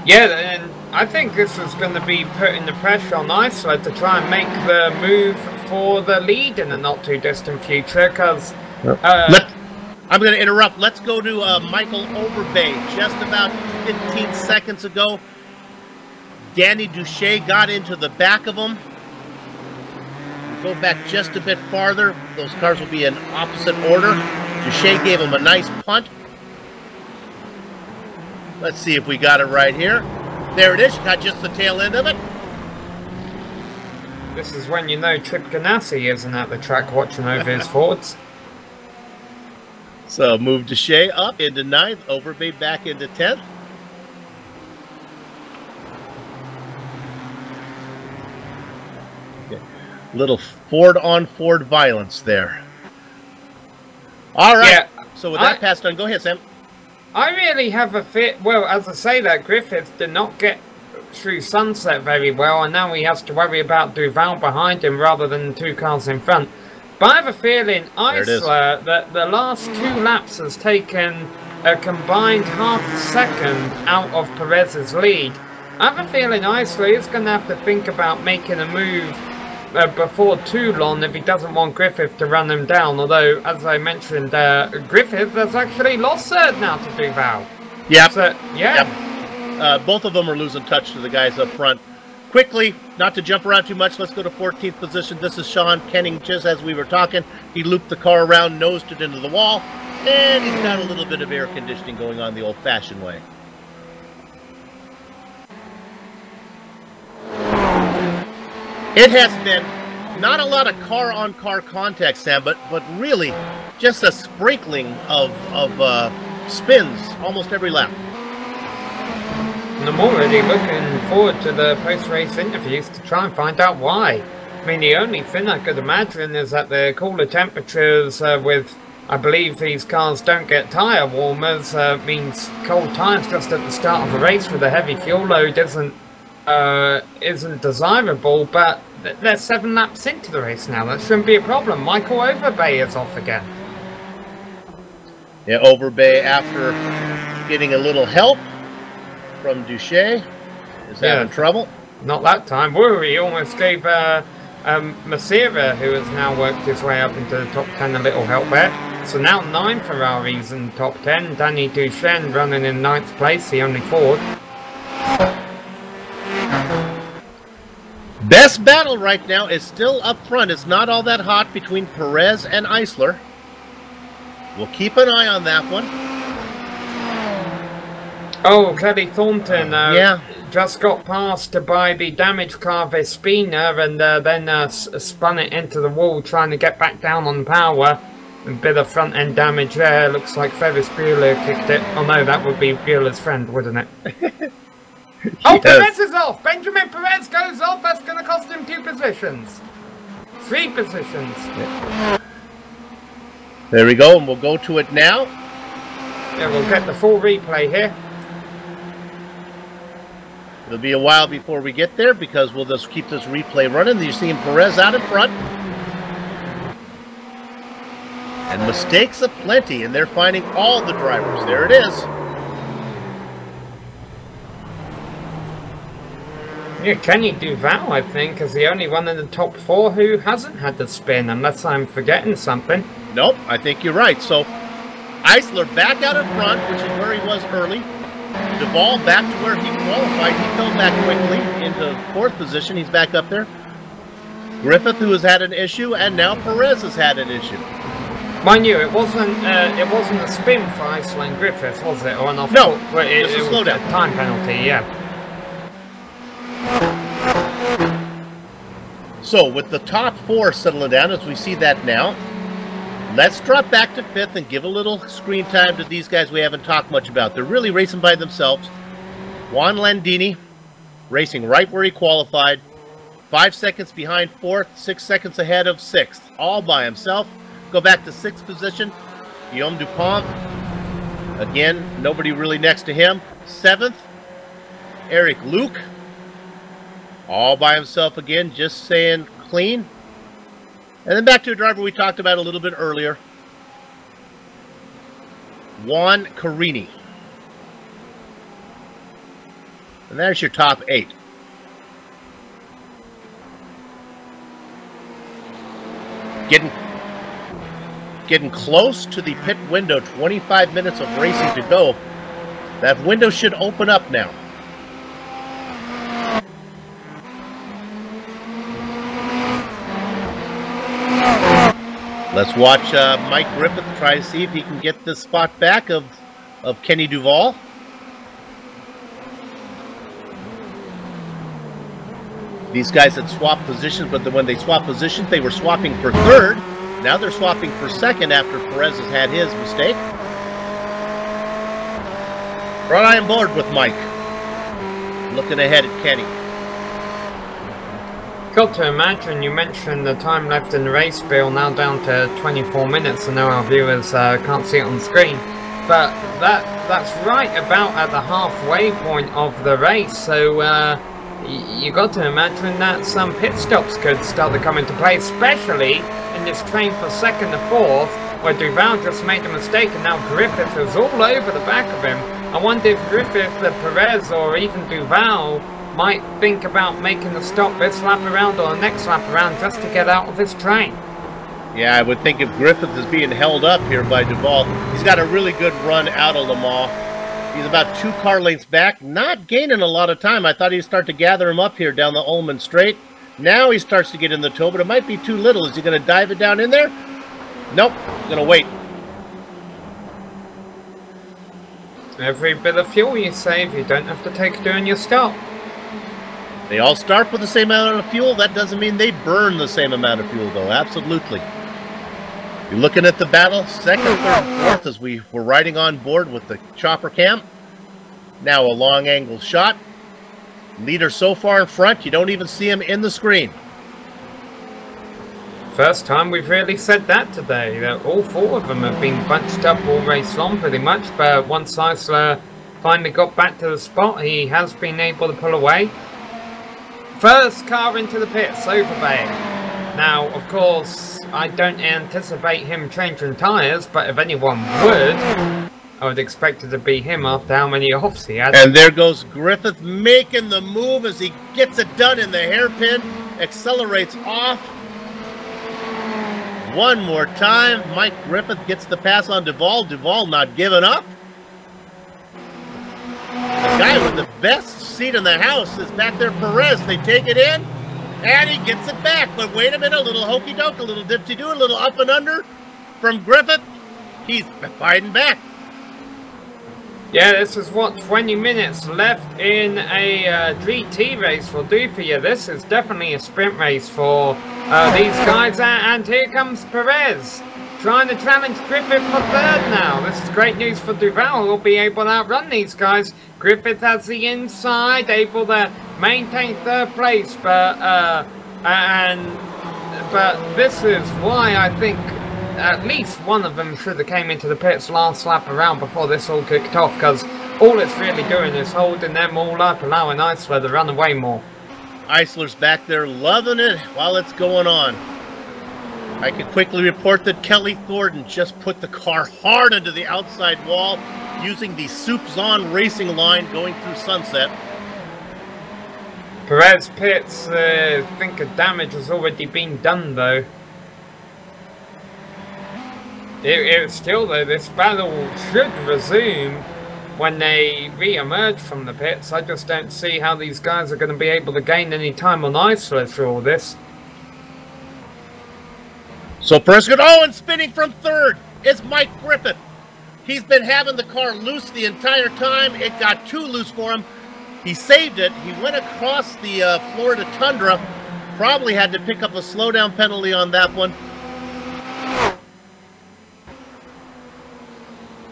Speaker 3: Yeah, and I think this is going to be putting the pressure on Eisler to try and make the move for the lead in the not-too-distant future, because...
Speaker 1: I'm going to interrupt. Let's go to Michael Overbay. Just about 15 seconds ago, Danny Duche got into the back of him. We'll go back just a bit farther. Those cars will be in opposite order. Duche gave him a nice punt. Let's see if we got it right here. There it is. Got just the tail end of it.
Speaker 3: This is when you know Chip Ganassi isn't at the track watching over his Fords.
Speaker 1: So move Duche up into 9th. Overbay back into 10th. Okay. Little Ford on Ford violence there. All right. Yeah, so with that passed on, go ahead, Sam.
Speaker 3: I really have a fit. Well, as I say that, Griffith did not get through sunset very well, and now he has to worry about Duval behind him rather than the two cars in front. But I have a feeling Eisler, that the last 2 laps has taken a combined half second out of Perez's lead. I have a feeling Eisler is going to have to think about making a move before too long if he doesn't want Griffith to run him down. Although, as I mentioned, Griffith has actually lost third now to Duval.
Speaker 1: Yep.
Speaker 3: So, yeah.
Speaker 1: Yep. Both of them are losing touch to the guys up front. Quickly, not to jump around too much, let's go to 14th position. This is Sean Kenning, just as we were talking. He looped the car around, nosed it into the wall, and he's got a little bit of air conditioning going on the old-fashioned way. It has been not a lot of car-on-car contact, Sam, but really just a sprinkling of spins almost every lap.
Speaker 3: And I'm already looking forward to the post-race interviews to try and find out why. I mean, the only thing I could imagine is that the cooler temperatures with, I believe these cars don't get tyre warmers, means cold tyres just at the start of a race with a heavy fuel load isn't desirable, but they're 7 laps into the race now. That shouldn't be a problem. Michael Overbay is off again.
Speaker 1: Yeah, Overbay, after getting a little help from Duche, is having trouble.
Speaker 3: Not that time. Woo, he almost gave Masira, who has now worked his way up into the top 10, a little help there. So now 9 Ferraris in top 10. Danny Duchenne running in 9th place, the only Ford.
Speaker 1: Best battle right now is still up front. It's not all that hot between Perez and Eisler. We'll keep an eye on that one.
Speaker 3: Oh, Kelly Thornton just got passed by the damaged car Vespina and then spun it into the wall trying to get back down on power. A bit of front end damage there. Looks like Ferris Bueller kicked it. Oh no, that would be Bueller's friend, wouldn't it? Oh, Perez is off! Benjamin Perez goes off! That's going to cost him 2 positions. 3 positions.
Speaker 1: There we go, and we'll go to it now.
Speaker 3: Yeah, we'll get the full replay here.
Speaker 1: It'll be a while before we get there because we'll just keep this replay running. You're seeing Perez out in front. And mistakes aplenty, and they're finding all the drivers. There it is.
Speaker 3: Yeah, Kenny Duval, I think, is the only one in the top 4 who hasn't had the spin, unless I'm forgetting something.
Speaker 1: Nope, I think you're right. So, Eisler back out in front, which is where he was early. Duval back to where he qualified. He fell back quickly into 4th position. He's back up there. Griffith, who has had an issue, and now Perez has had an issue.
Speaker 3: Mind you, it wasn't a spin for Eisler and Griffith, was it? Or an off?
Speaker 1: No,
Speaker 3: it
Speaker 1: just a
Speaker 3: was
Speaker 1: slowdown.
Speaker 3: A time penalty, yeah.
Speaker 1: So, with the top 4 settling down, as we see that now, let's drop back to 5th and give a little screen time to these guys we haven't talked much about. They're really racing by themselves. Juan Landini, racing right where he qualified. 5 seconds behind 4th, 6 seconds ahead of 6th. All by himself. Go back to 6th position. Guillaume Dupont. Again, nobody really next to him. 7th, Eric Luke. All by himself again, just saying clean. And then back to a driver we talked about a little bit earlier. Juan Carini. And there's your top 8. Getting close to the pit window. 25 minutes of racing to go. That window should open up now. Let's watch Mike Griffith try to see if he can get the spot back of Kenny Duval. These guys had swapped positions, but when they swapped positions, they were swapping for 3rd. Now they're swapping for 2nd after Perez has had his mistake. Right on board with Mike. Looking ahead at Kenny.
Speaker 3: Got to imagine, you mentioned the time left in the race, Bill, now down to 24 minutes. I know our viewers can't see it on the screen, but that's right about at the halfway point of the race. So you got to imagine that some pit stops could start to come into play, especially in this train for 2nd to 4th, where Duval just made a mistake and now Griffith is all over the back of him. I wonder if Griffith, Perez, or even Duval might think about making the stop this lap around or the next lap around just to get out of this train.
Speaker 1: Yeah, I would think if Griffith is being held up here by Duval, he's got a really good run out of Le Mans. He's about 2 car lengths back, not gaining a lot of time. I thought he'd start to gather him up here down the Ullman Straight. Now he starts to get in the toe, but it might be too little. Is he going to dive it down in there? Nope, going to wait.
Speaker 3: Every bit of fuel you save, you don't have to take during your start.
Speaker 1: They all start with the same amount of fuel. That doesn't mean they burn the same amount of fuel, though. Absolutely. You're looking at the battle, 2nd, 3rd, 4th, as we were riding on board with the chopper cam. Now a long angle shot. Leader so far in front, you don't even see him in the screen.
Speaker 3: First time we've really said that today. That all 4 of them have been bunched up all race long pretty much, but once Eisler finally got back to the spot, he has been able to pull away. First car into the pits, Overbay. Now, of course, I don't anticipate him changing tyres, but if anyone would, I would expect it to be him after how many offs he had.
Speaker 1: And there goes Griffith making the move as he gets it done in the hairpin, accelerates off. One more time, Mike Griffith gets the pass on Duvall. Duvall not giving up. The guy with the best seat in the house is back there, Perez. They take it in, and he gets it back. But wait a minute, a little hokey-doke, a little dipsy-do, a little up and under from Griffith. He's fighting back.
Speaker 3: Yeah, this is what 20 minutes left in a GT race will do for you. This is definitely a sprint race for these guys. And here comes Perez, trying to challenge Griffith for 3rd now. This is great news for Duval, who will be able to outrun these guys. Griffith has the inside, able to maintain 3rd place, but this is why I think at least one of them should have came into the pits last lap around before this all kicked off, because all it's really doing is holding them all up, allowing Eisler to run away more.
Speaker 1: Eisler's back there loving it while it's going on. I can quickly report that Kelly Thornton just put the car hard into the outside wall using the Soups On racing line going through Sunset.
Speaker 3: Perez pits, I think damage has already been done though. It's still though, this battle should resume when they re-emerge from the pits. I just don't see how these guys are going to be able to gain any time on Eisler through all this.
Speaker 1: So Prescott, oh, and spinning from 3rd is Mike Griffith. He's been having the car loose the entire time. It got too loose for him. He saved it. He went across the Florida Tundra. Probably had to pick up a slowdown penalty on that one.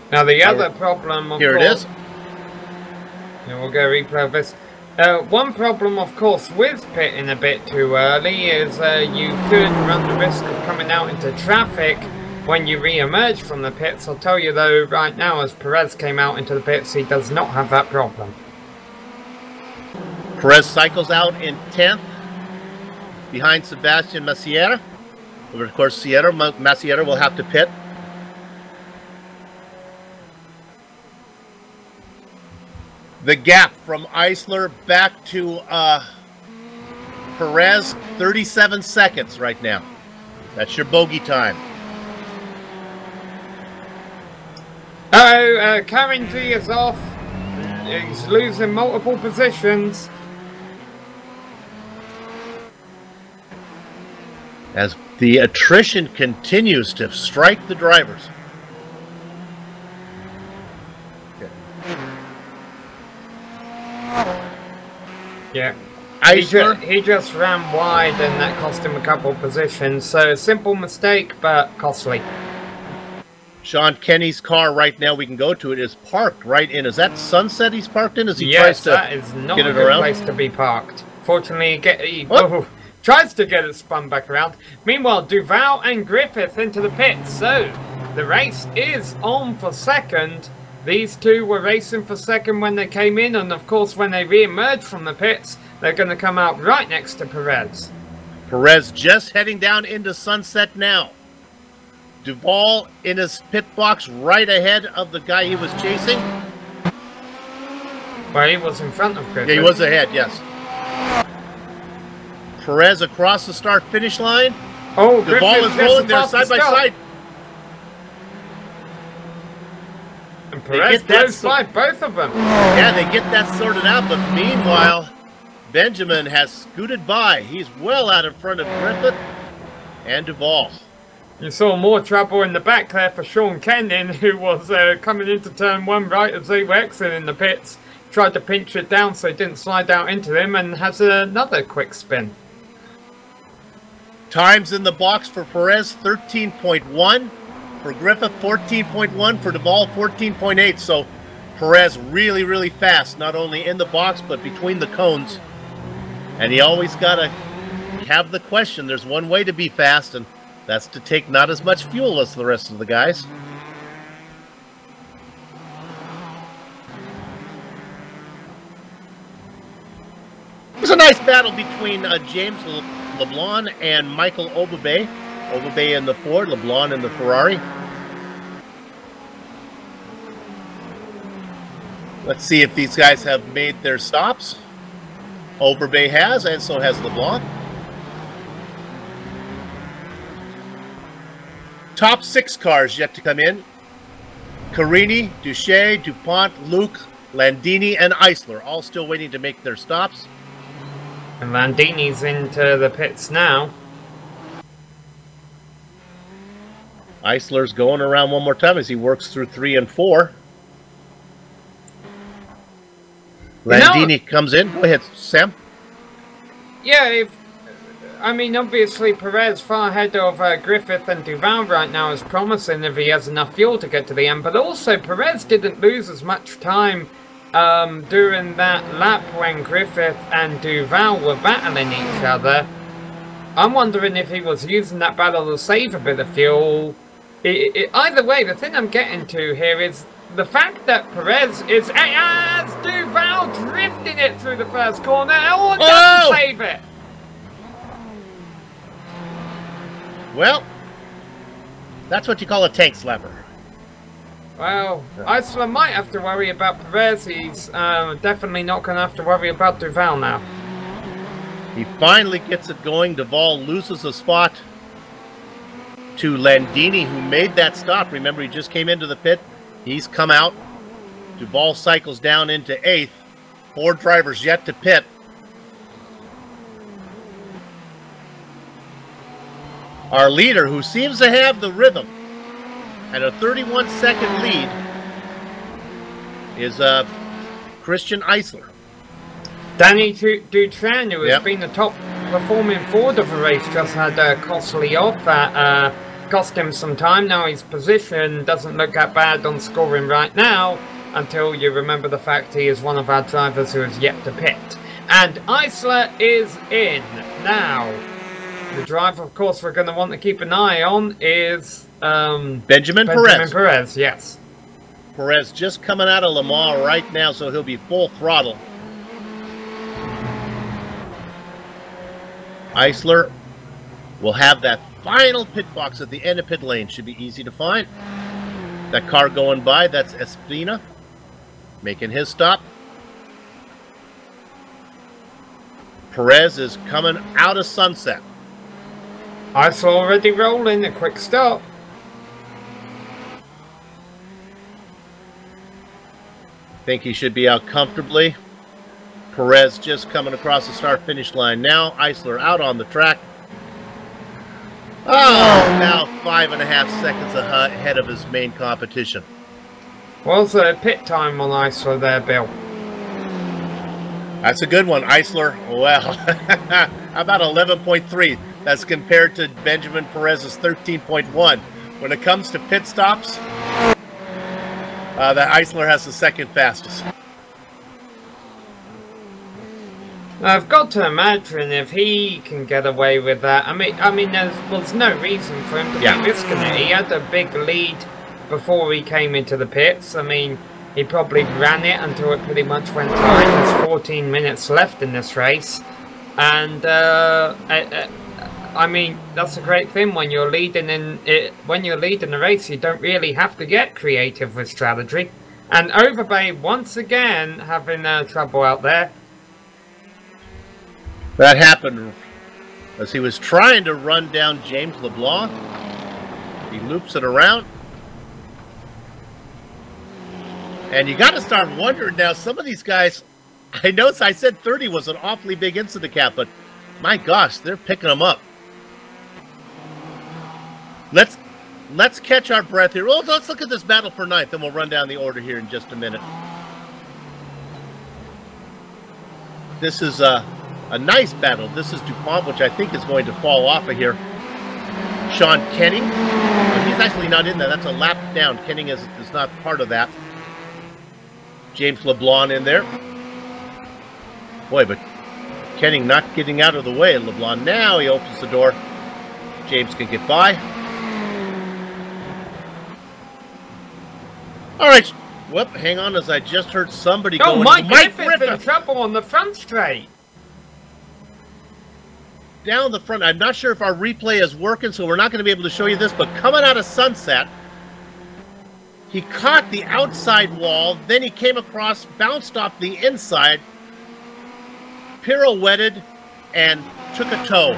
Speaker 3: Now the other problem, of
Speaker 1: here
Speaker 3: course,
Speaker 1: it is.
Speaker 3: Yeah, we'll go replay of this. One problem, of course, with pitting a bit too early is you could run the risk of coming out into traffic when you re-emerge from the pits. I'll tell you though, right now, as Perez came out into the pits, he does not have that problem.
Speaker 1: Perez cycles out in 10th behind Sebastian Maciera. But of course, Maciera will have to pit. The gap from Eisler back to Perez, 37 seconds right now. That's your bogey time.
Speaker 3: Oh, Carrington is off. He's losing multiple positions.
Speaker 1: As the attrition continues to strike the drivers.
Speaker 3: Yeah.
Speaker 1: Eisler.
Speaker 3: He just ran wide and that cost him a couple positions. So a simple mistake, but costly.
Speaker 1: Sean Kenny's car right now, we can go to it, is parked right in. Is that Sunset he's parked in as he tries to
Speaker 3: that is not
Speaker 1: get
Speaker 3: a
Speaker 1: it
Speaker 3: good
Speaker 1: around?
Speaker 3: place to be parked. Fortunately, he tries to get it spun back around. Meanwhile, Duval and Griffith into the pits. So the race is on for 2nd. These two were racing for 2nd when they came in, and of course when they re-emerge from the pits, they're going to come out right next to Perez.
Speaker 1: Perez just heading down into Sunset now. Duvall in his pit box right ahead of the guy he was chasing.
Speaker 3: Well, he was in front of Griffith.
Speaker 1: Yeah, he was ahead, yes. Perez across the start-finish line.
Speaker 3: Oh,
Speaker 1: Duvall is rolling there side by side.
Speaker 3: And Perez blows by both of them.
Speaker 1: Yeah, they get that sorted out, but meanwhile, Benjamin has scooted by. He's well out in front of Griffith and Duvall.
Speaker 3: You saw more trouble in the back there for Sean Kenyon, who was coming into turn 1 right as they were exiting the pits. Tried to pinch it down so it didn't slide out into him, and has another quick spin.
Speaker 1: Times in the box for Perez, 13.1. For Griffith, 14.1. For Duvall, 14.8. So Perez really, really fast, not only in the box, but between the cones. And you always got to have the question. There's one way to be fast, and that's to take not as much fuel as the rest of the guys. It was a nice battle between James LeBlanc and Michael Obebe. Obebe in the Ford, LeBlanc in the Ferrari. Let's see if these guys have made their stops. Obebe has, and so has LeBlanc. Top 6 cars yet to come in. Carini, Duche, DuPont, Luke, Landini, and Eisler all still waiting to make their stops.
Speaker 3: And Landini's into the pits now.
Speaker 1: Eisler's going around one more time as he works through 3 and 4. Landini comes in. Go ahead, Sam.
Speaker 3: Yeah, I mean, obviously Perez far ahead of Griffith and Duval right now is promising if he has enough fuel to get to the end. But also Perez didn't lose as much time during that lap when Griffith and Duval were battling each other. I'm wondering if he was using that battle to save a bit of fuel. Either way, the thing I'm getting to here is the fact that Perez is as Duval drifting it through the first corner. Oh, it doesn't save it.
Speaker 1: Well, that's what you call a tank slapper.
Speaker 3: Well, Eisler might have to worry about Perez. He's definitely not going to have to worry about Duval now.
Speaker 1: He finally gets it going. Duvall loses a spot to Landini, who made that stop. Remember, he just came into the pit. He's come out. Duvall cycles down into 8th. 4 drivers yet to pit. Our leader, who seems to have the rhythm, at a 31-second lead, is Christian Eisler.
Speaker 3: Danny Dutran, who has been the top performing Ford of the race, just had a costly off that cost him some time. Now his position doesn't look that bad on scoring right now, until you remember the fact he is one of our drivers who has yet to pit. And Eisler is in now. The driver, of course, we're going to want to keep an eye on is
Speaker 1: Benjamin Perez.
Speaker 3: Yes.
Speaker 1: Perez just coming out of Le Mans right now, so he'll be full throttle. Eisler will have that final pit box at the end of pit lane. Should be easy to find. That car going by, that's Espina making his stop. Perez is coming out of Sunset.
Speaker 3: Eisler already rolling, a quick stop.
Speaker 1: Think he should be out comfortably. Perez just coming across the start-finish line now. Eisler out on the track. Oh, now 5.5 seconds ahead of his main competition.
Speaker 3: What's the pit time on Eisler there, Bill?
Speaker 1: That's a good one. Eisler, well, about 11.3. That's compared to Benjamin Perez's 13.1. When it comes to pit stops, that Eisler has the second fastest.
Speaker 3: I've got to imagine if he can get away with that. I mean, there's no reason for him to be risking it. He had a big lead before he came into the pits. I mean, he probably ran it until it pretty much went time. There's 14 minutes left in this race, and I mean, that's a great thing when you're leading in it. When you're leading the race, you don't really have to get creative with strategy. And Overbay once again having trouble out there.
Speaker 1: That happened as he was trying to run down James LeBlanc. He loops it around. And you got to start wondering now, some of these guys, I know I said 30 was an awfully big incident cap, but my gosh, they're picking them up. Let's catch our breath here. Well, let's look at this battle for ninth, and we'll run down the order here in just a minute. This is a nice battle. This is DuPont, which I think is going to fall off of here. Sean Kenning. He's actually not in there. That's a lap down. Kenning is not part of that. James LeBlanc in there. Boy, but Kenning not getting out of the way. LeBlanc now, he opens the door. James can get by. All right. Whoop, hang on, as I just heard somebody go.
Speaker 3: Mike Griffith's in trouble on the front straight.
Speaker 1: Down the front. I'm not sure if our replay is working, so we're not going to be able to show you this, but coming out of Sunset, he caught the outside wall, then he came across, bounced off the inside, pirouetted, and took a toe.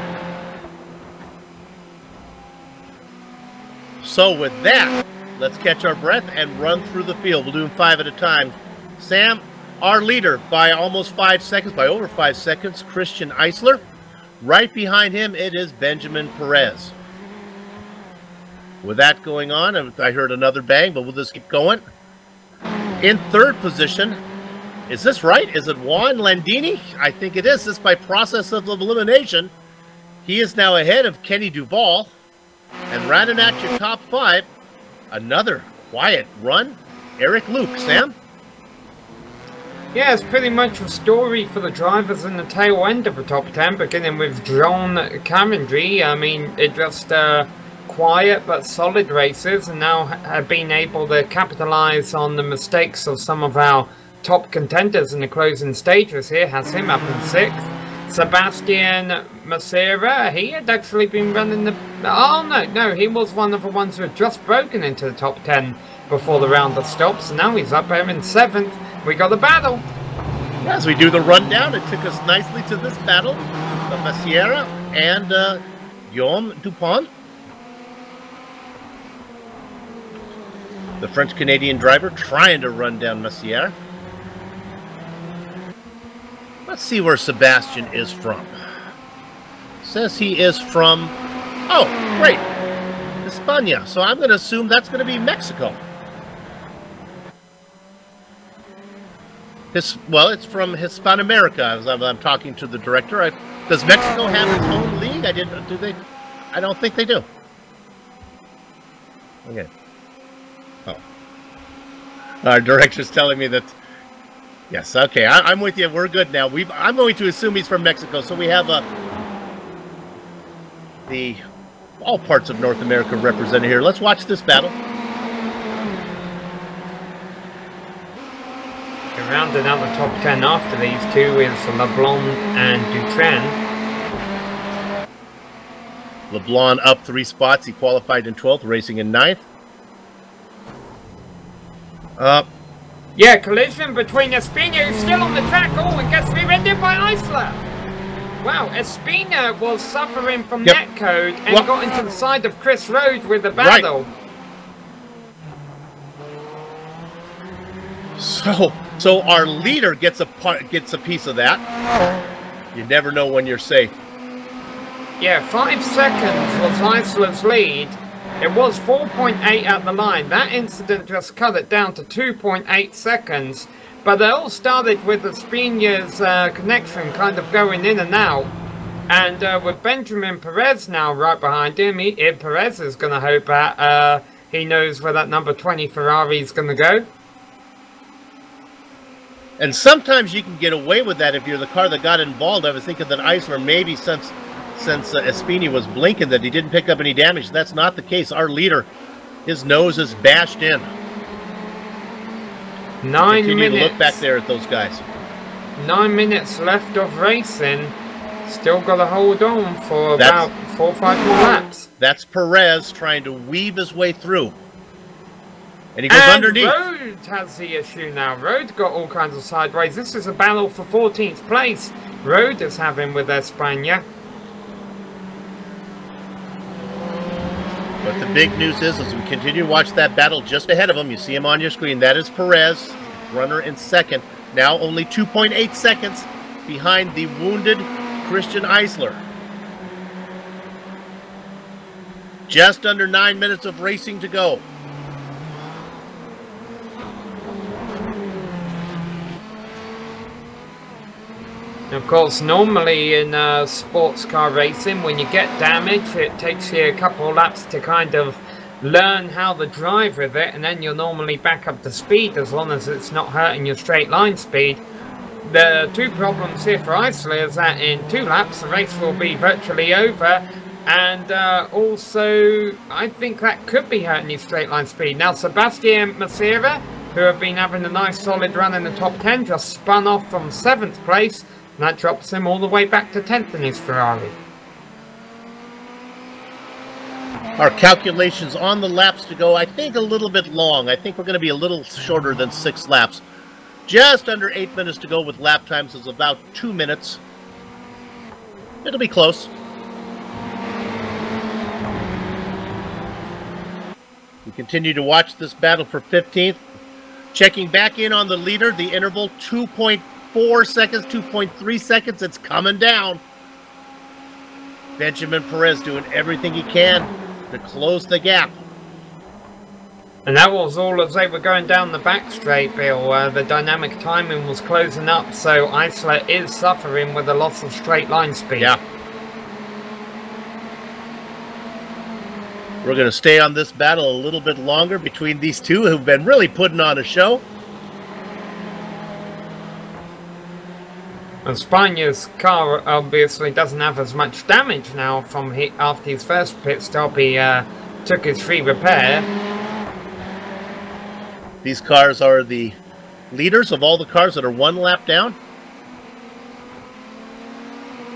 Speaker 1: So with that, let's catch our breath and run through the field. We'll do them 5 at a time. Sam, our leader by almost 5 seconds, by over 5 seconds, Christian Eisler. Right behind him, it is Benjamin Perez. With that going on, I heard another bang, but we'll just keep going. In third position, is this right? Is it Juan Landini? I think it is. This by process of elimination. He is now ahead of Kenny Duval. And rounding out your top 5, another quiet run, Eric Luke. Sam?
Speaker 3: Yeah, it's pretty much a story for the drivers in the tail end of the top 10, beginning with John Carendry. I mean, it just quiet but solid races, and now have been able to capitalize on the mistakes of some of our top contenders in the closing stages here. Has him up in 6th. Sebastian Macera, he had actually been running the... Oh, no, he was one of the ones who had just broken into the top 10 before the round of stops, and now he's up there in 7th. We got a battle.
Speaker 1: As we do the rundown, it took us nicely to this battle. Macera and Guillaume Dupont. The French-Canadian driver trying to run down Macera. Let's see where Sebastian is from. Says he is from, oh, great, España. So I'm going to assume that's going to be Mexico. Well, it's from Hispanoamerica. As I'm talking to the director. Does Mexico have its own league? Do they? I don't think they do. Okay. Oh. Our director's telling me that. Yes. Okay. I'm with you. We're good now. I'm going to assume he's from Mexico. So we have all parts of North America represented here. Let's watch this battle.
Speaker 3: Rounding out the top 10 after these two is LeBlanc and Dutran.
Speaker 1: LeBlanc up 3 spots. He qualified in 12th, racing in 9th.
Speaker 3: Yeah, collision between Espina, who's still on the track. Oh, and gets rear-ended by Eisler. Wow, Espina was suffering from netcode and got into the side of Chris Rhodes with the battle.
Speaker 1: Right. So our leader gets a piece of that. You never know when you're safe.
Speaker 3: Yeah, 5 seconds was Eisler's lead. It was 4.8 at the line. That incident just cut it down to 2.8 seconds. But it all started with Espina's connection kind of going in and out. And with Benjamin Perez now right behind him, Perez is going to hope that he knows where that number 20 Ferrari is going to go.
Speaker 1: And sometimes you can get away with that if you're the car that got involved. I was thinking that Eisler, maybe since Espina was blinking, that he didn't pick up any damage. That's not the case. Our leader, his nose is bashed in.
Speaker 3: 9 minutes.
Speaker 1: To look back there at those guys.
Speaker 3: 9 minutes left of racing. Still got to hold on for about 4 or 5 more laps.
Speaker 1: That's Perez trying to weave his way through. And he goes underneath.
Speaker 3: Rhodes has the issue now. Rhodes got all kinds of sideways. This is a battle for 14th place. Rhodes is having with España.
Speaker 1: But the big news is, as we continue to watch that battle just ahead of him, you see him on your screen, that is Perez, runner in second. Now only 2.8 seconds behind the wounded Christian Eisler. Just under 9 minutes of racing to go.
Speaker 3: Of course, normally in sports car racing, when you get damage, it takes you a couple of laps to kind of learn how to drive with it, and then you're normally back up to speed as long as it's not hurting your straight line speed. The two problems here for Eisler is that in 2 laps the race will be virtually over, and also I think that could be hurting your straight line speed. Now Sebastian Massera, who have been having a nice solid run in the top 10, just spun off from 7th place, and that drops him all the way back to 10th in his Ferrari.
Speaker 1: Our calculations on the laps to go, I think a little bit long. I think we're going to be a little shorter than 6 laps. Just under 8 minutes to go with lap times is about 2 minutes. It'll be close. We continue to watch this battle for 15th. Checking back in on the leader, the interval 2.4 seconds, 2.3 seconds. It's coming down. Benjamin Perez doing everything he can to close the gap.
Speaker 3: And that was all as they were going down the back straight, Bill. The dynamic timing was closing up, so Eisler is suffering with a loss of straight line speed.
Speaker 1: Yeah. We're going to stay on this battle a little bit longer between these two who've been really putting on a show.
Speaker 3: And Spania's car obviously doesn't have as much damage now from after his first pit stop. He took his free repair.
Speaker 1: These cars are the leaders of all the cars that are 1 lap down.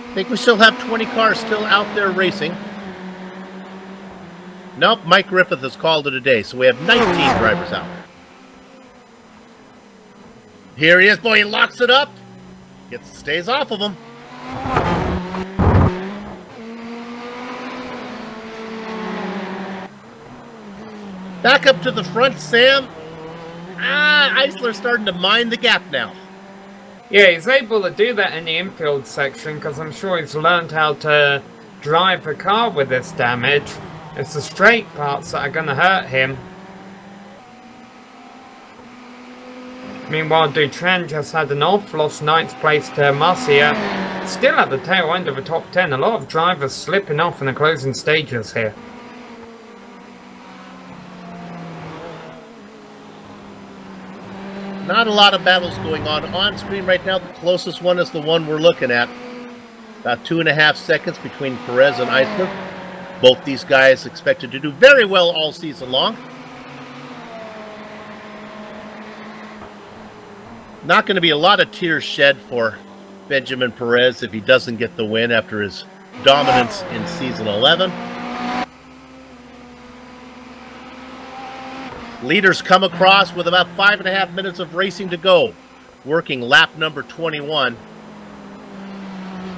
Speaker 1: I think we still have 20 cars still out there racing. Nope, Mike Griffith has called it a day, so we have 19 drivers out. Here he is, boy, he locks it up. Stays off of him. Back up to the front, Sam. Eisler's starting to mind the gap now.
Speaker 3: Yeah, he's able to do that in the infield section because I'm sure he's learned how to drive a car with this damage. It's the straight parts that are going to hurt him. Meanwhile, Dutren just had an off, lost 9th place to Marcia. Still at the tail end of the top 10. A lot of drivers slipping off in the closing stages here.
Speaker 1: Not a lot of battles going on screen right now. The closest one is the one we're looking at. About 2.5 seconds between Perez and Eisler. Both these guys expected to do very well all season long. Not going to be a lot of tears shed for Benjamin Perez if he doesn't get the win after his dominance in season 11. Leaders come across with about 5.5 minutes of racing to go, working lap number 21.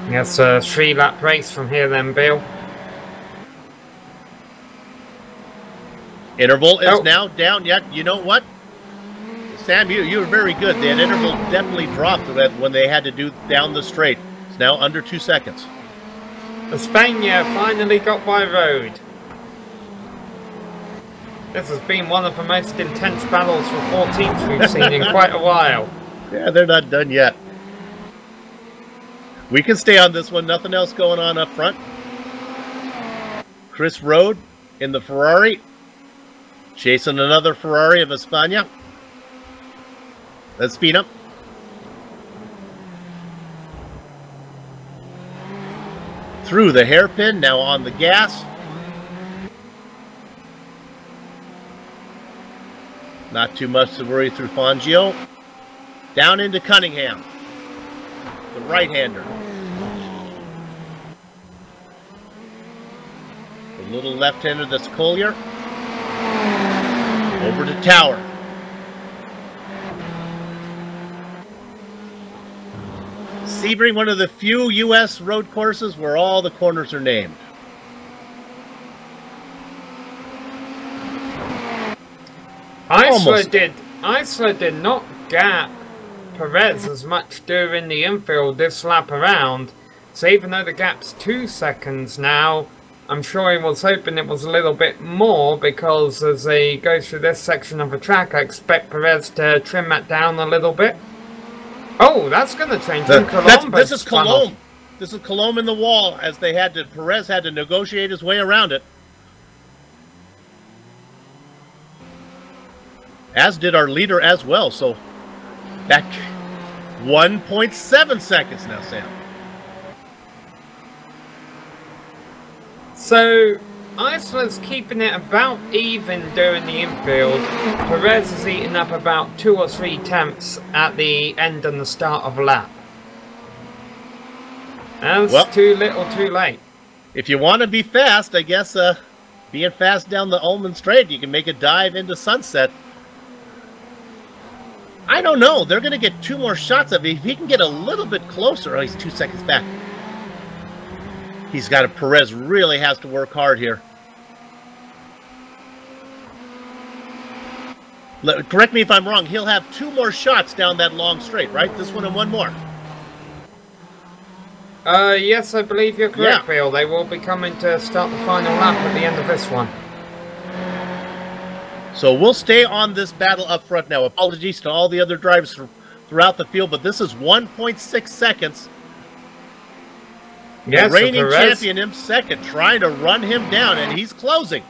Speaker 3: That's a 3-lap race from here then, Bill.
Speaker 1: Interval is now down. Yeah, you know what? Sam, you were very good. That interval definitely dropped when they had to do down the straight. It's now under 2 seconds.
Speaker 3: Espana finally got by road. This has been one of the most intense battles for 14th we've seen in quite a while.
Speaker 1: Yeah, they're not done yet. We can stay on this one. Nothing else going on up front. Chris Rode in the Ferrari. Chasing another Ferrari of Espana. Let's speed up. Through the hairpin, now on the gas. Not too much to worry through Fangio. Down into Cunningham, the right-hander. The little left-hander, that's Collier. Over to Tower. Sebring, one of the few U.S. road courses where all the corners are named.
Speaker 3: Isla did not gap Perez as much during the infield this lap around. So even though the gap's 2 seconds now, I'm sure he was hoping it was a little bit more, because as he goes through this section of the track, I expect Perez to trim that down a little bit. Oh, that's going to change.
Speaker 1: This is Colomb. This is Colomb in the wall, as Perez had to negotiate his way around it. As did our leader as well. So back 1.7 seconds now, Sam.
Speaker 3: So Isla's keeping it about even during the infield. Perez is eating up about 2 or 3 tenths at the end and the start of a lap. That's too little too late.
Speaker 1: If you want to be fast, I guess being fast down the Ullman Straight, you can make a dive into Sunset. I don't know. They're going to get 2 more shots of it. If he can get a little bit closer. Oh, he's 2 seconds back. Perez really has to work hard here. Correct me if I'm wrong. He'll have 2 more shots down that long straight, right? This one and 1 more.
Speaker 3: Yes, I believe you're correct, Bill. They will be coming to start the final lap at the end of this one.
Speaker 1: So we'll stay on this battle up front now. Apologies to all the other drivers throughout the field, but this is 1.6 seconds.
Speaker 3: Yes,
Speaker 1: the reigning champion in second, trying to run him down, and he's closing.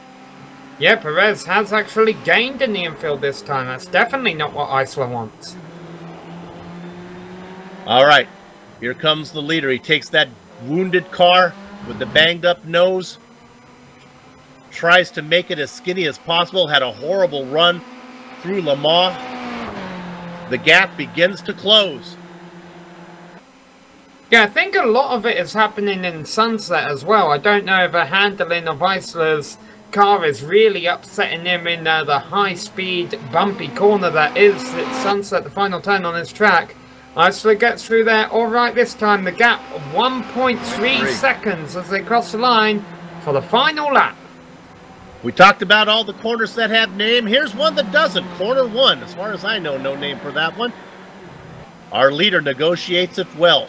Speaker 3: Yeah, Perez has actually gained in the infield this time. That's definitely not what Isla wants.
Speaker 1: All right, here comes the leader. He takes that wounded car with the banged up nose, tries to make it as skinny as possible, had a horrible run through Le Mans. The gap begins to close.
Speaker 3: Yeah, I think a lot of it is happening in Sunset as well. I don't know if the handling of Isla's car is really upsetting him in the high-speed, bumpy corner that is Sunset, the final turn on this track. Isla gets through there all right this time. The gap, 1.3 seconds as they cross the line for the final lap.
Speaker 1: We talked about all the corners that have name. Here's one that doesn't. Corner 1. As far as I know, no name for that one. Our leader negotiates it well.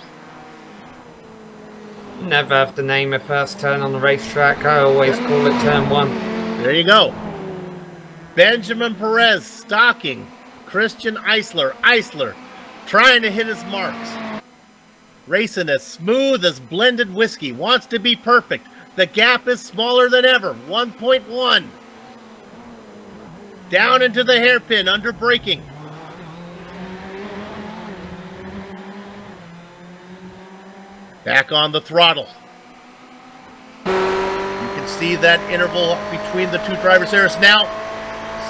Speaker 3: Never have to name a first turn on the racetrack. I always call it turn 1.
Speaker 1: There you go. Benjamin Perez stalking Christian Eisler. Eisler trying to hit his marks. Racing as smooth as blended whiskey. Wants to be perfect. The gap is smaller than ever. 1.1. Down into the hairpin under braking. Back on the throttle. You can see that interval between the 2 drivers there is now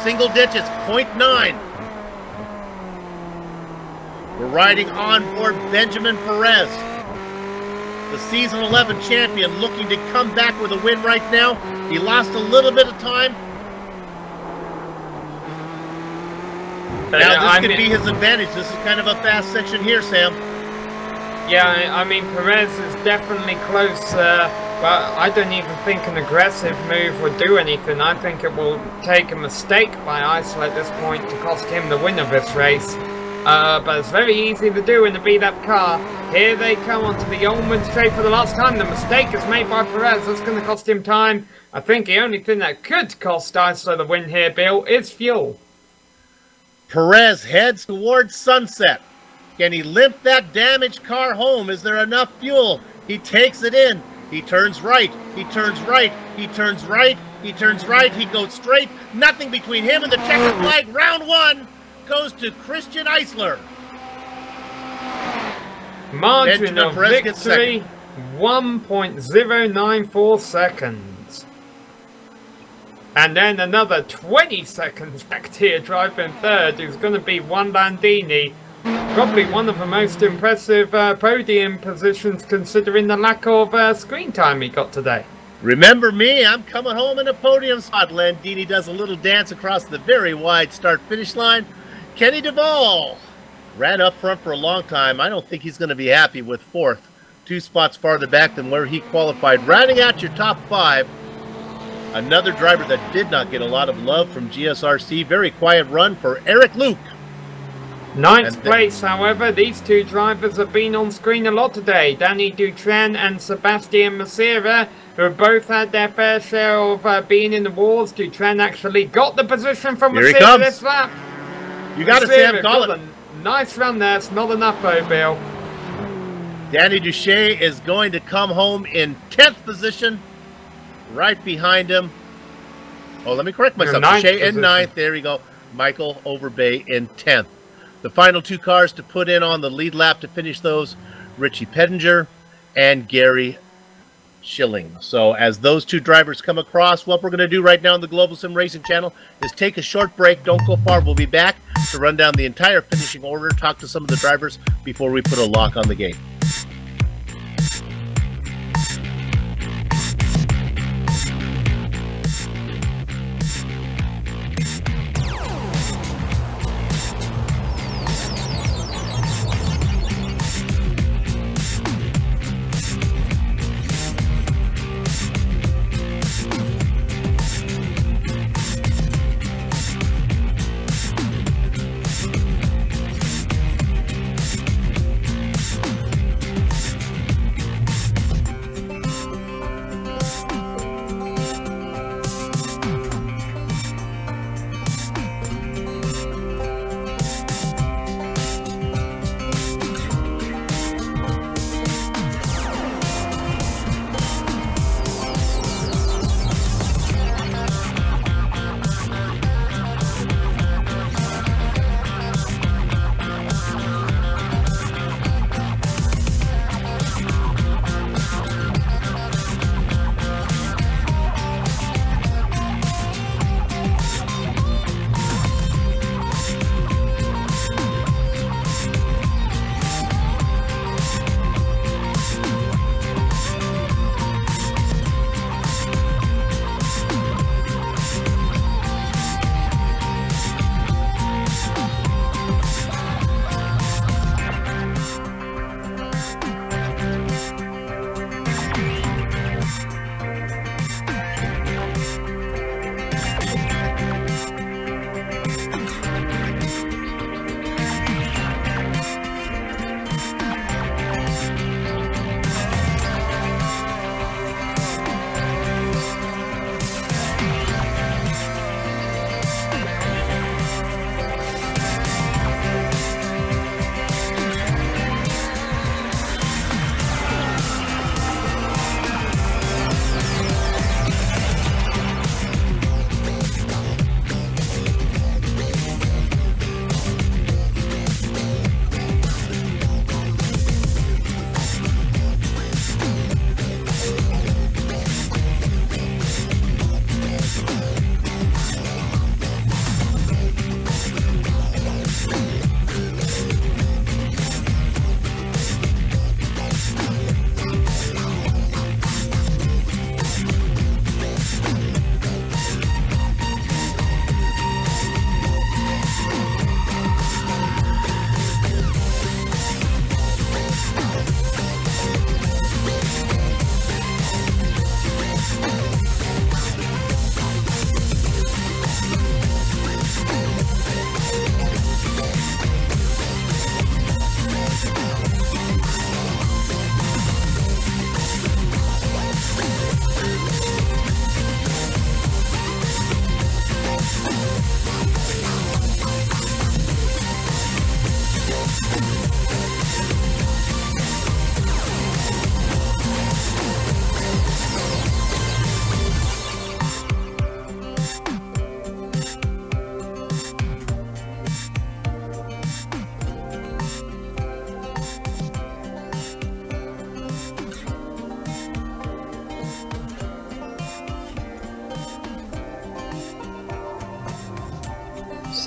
Speaker 1: single digits, 0.9. We're riding on board Benjamin Perez, the season 11 champion, looking to come back with a win right now. He lost a little bit of time. Now this could be his advantage. This is kind of a fast section here, Sam.
Speaker 3: Yeah, I mean, Perez is definitely close, but I don't even think an aggressive move would do anything. I think it will take a mistake by Isla at this point to cost him the win of this race. But it's very easy to do in the beat-up car. Here they come onto the Ullman Straight for the last time. The mistake is made by Perez. That's going to cost him time. I think the only thing that could cost Isla the win here, Bill, is fuel.
Speaker 1: Perez heads towards Sunset. Can he limp that damaged car home? Is there enough fuel? He takes it in. He turns right. He turns right. He turns right. He turns right. He goes straight. Nothing between him and the checkered flag. Round 1 goes to Christian Eisler.
Speaker 3: Margin of victory, 1.094 seconds. And then another 20 seconds back here driving third, who's going to be Juan Landini. Probably one of the most impressive podium positions considering the lack of screen time he got today.
Speaker 1: Remember me, I'm coming home in a podium spot. Landini does a little dance across the very wide start-finish line. Kenny Duvall ran up front for a long time. I don't think he's going to be happy with 4th. 2 spots farther back than where he qualified. Rounding out your top 5, Another driver that did not get a lot of love from GSRC. Very quiet run for Eric Luke.
Speaker 3: Ninth place, however. These two drivers have been on screen a lot today. Danny Dutren and Sebastian Massera, who have both had their fair share of being in the wars. Dutren actually got the position from Massera this lap.
Speaker 1: You got it, Sam. Call it.
Speaker 3: Nice run there. It's not enough, though, Bill.
Speaker 1: Danny Duche is going to come home in 10th position. Right behind him. Oh, let me correct myself. Duche in 9th. There you go. Michael Overbay in 10th. The final two cars to put in on the lead lap to finish those, Richie Pettinger and Gary Schilling. So as those two drivers come across, what we're going to do right now on the Global Sim Racing Channel is take a short break. Don't go far. We'll be back to run down the entire finishing order, talk to some of the drivers before we put a lock on the gate.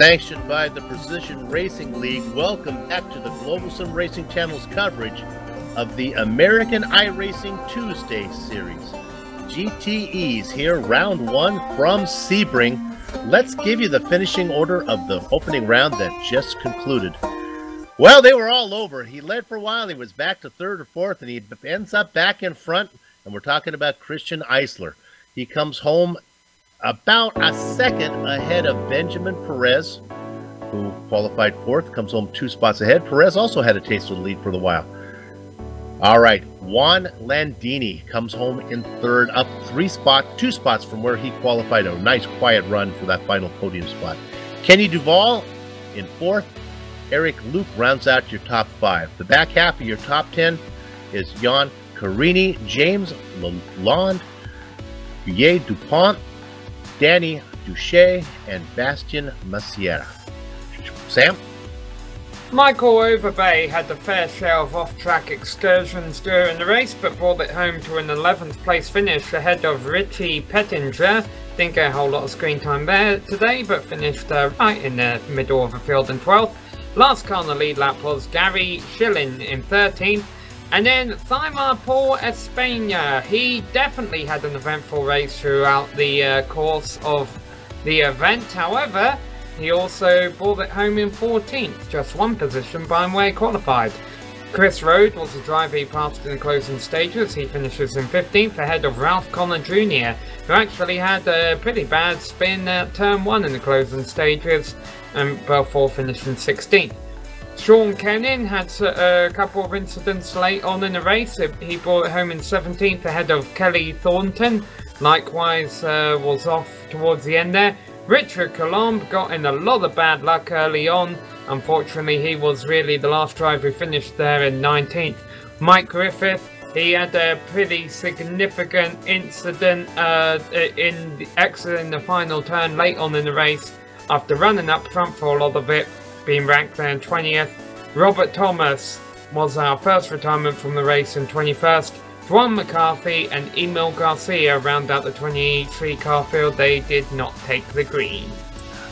Speaker 1: Sanctioned by the Precision Racing League, welcome back to the Global Sim Racing Channel's coverage of the American iRacing Tuesday Series. GTEs here, round one from Sebring. Let's give you the finishing order of the opening round that just concluded. Well, they were all over. He led for a while. He was back to third or fourth, and he ends up back in front, and we're talking about Christian Eisler. He comes home about a second ahead of Benjamin Perez, who qualified fourth, comes home 2 spots ahead. Perez also had a taste of the lead for a while. All right, Juan Landini comes home in third, up 2 spots from where he qualified. A nice quiet run for that final podium spot. Kenny Duval in fourth. Eric Luke rounds out your top 5. The back half of your top 10 is Jan Carini, James Lalonde, Guillet Dupont, Danny Duche, and Bastien Massiera. Sam?
Speaker 3: Michael Overbay had a fair share of off-track excursions during the race, but brought it home to an 11th place finish ahead of Richie Pettinger. Didn't get a whole lot of screen time there today, but finished right in the middle of the field in 12th. Last car on the lead lap was Gary Schilling in 13th. And then Thaimar Paul Espana. He definitely had an eventful race throughout the course of the event. However, he also brought it home in 14th, just 1 position behind where he qualified. Chris Rode was the driver he passed in the closing stages. He finishes in 15th ahead of Ralph Connor Jr., who actually had a pretty bad spin at turn 1 in the closing stages, and before finishing 16th. Sean Kennan had a couple of incidents late on in the race. He brought it home in 17th ahead of Kelly Thornton. Likewise was off towards the end there. Richard Colomb got in a lot of bad luck early on. Unfortunately, he was really the last driver who finished there in 19th. Mike Griffith, he had a pretty significant incident in exiting the final turn late on in the race after running up front for a lot of it, being ranked there in 20th. Robert Thomas was our first retirement from the race in 21st. Juan McCarthy and Emil Garcia round out the 23 car field. They did not take the green.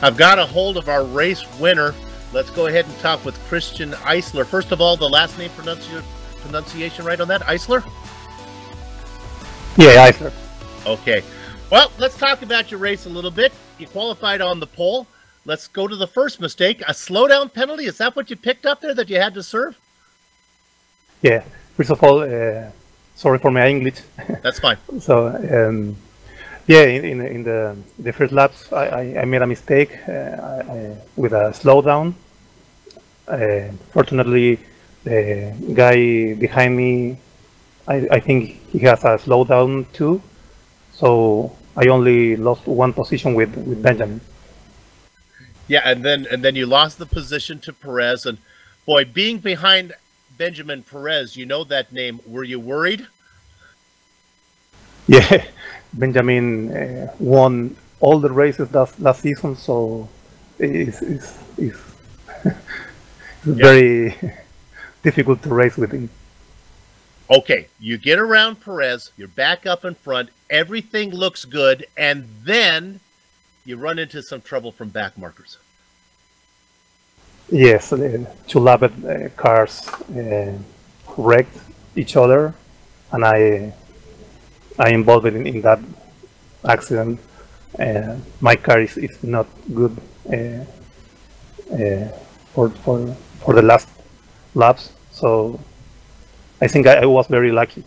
Speaker 1: I've got a hold of our race winner. Let's go ahead and talk with Christian Eisler. First of all, the last name pronunciation right on that? Eisler?
Speaker 4: Yeah, Eisler.
Speaker 1: Okay. Well, let's talk about your race a little bit. You qualified on the pole. Let's go to the first mistake. A slowdown penalty. Is that what you picked up there that you had to serve?
Speaker 4: Yeah. First of all, sorry for my English.
Speaker 1: That's fine.
Speaker 4: So, yeah, in the first laps, I made a mistake with a slowdown. Fortunately, the guy behind me, I think he has a slowdown too. So I only lost 1 position with Benjamin.
Speaker 1: Yeah, and then you lost the position to Perez, and boy, being behind Benjamin Perez, you know that name. Were you worried?
Speaker 4: Yeah, Benjamin won all the races last season, so it's very difficult to race with him.
Speaker 1: Okay, you get around Perez, you're back up in front, everything looks good, and then you run into some trouble from back markers.
Speaker 4: Yes, the 2 lapped cars wrecked each other, and I involved in that accident. My car is not good for the last laps, so I think I was very lucky.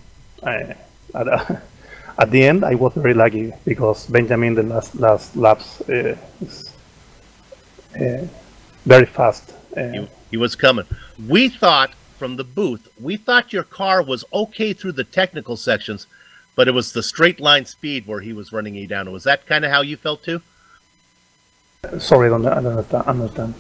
Speaker 4: At the end, I was very lucky because Benjamin, the last laps, is very fast.
Speaker 1: He was coming. We thought from the booth, we thought your car was okay through the technical sections, but it was the straight line speed where he was running you down. Was that kind of how you felt too?
Speaker 4: Sorry, I don't understand.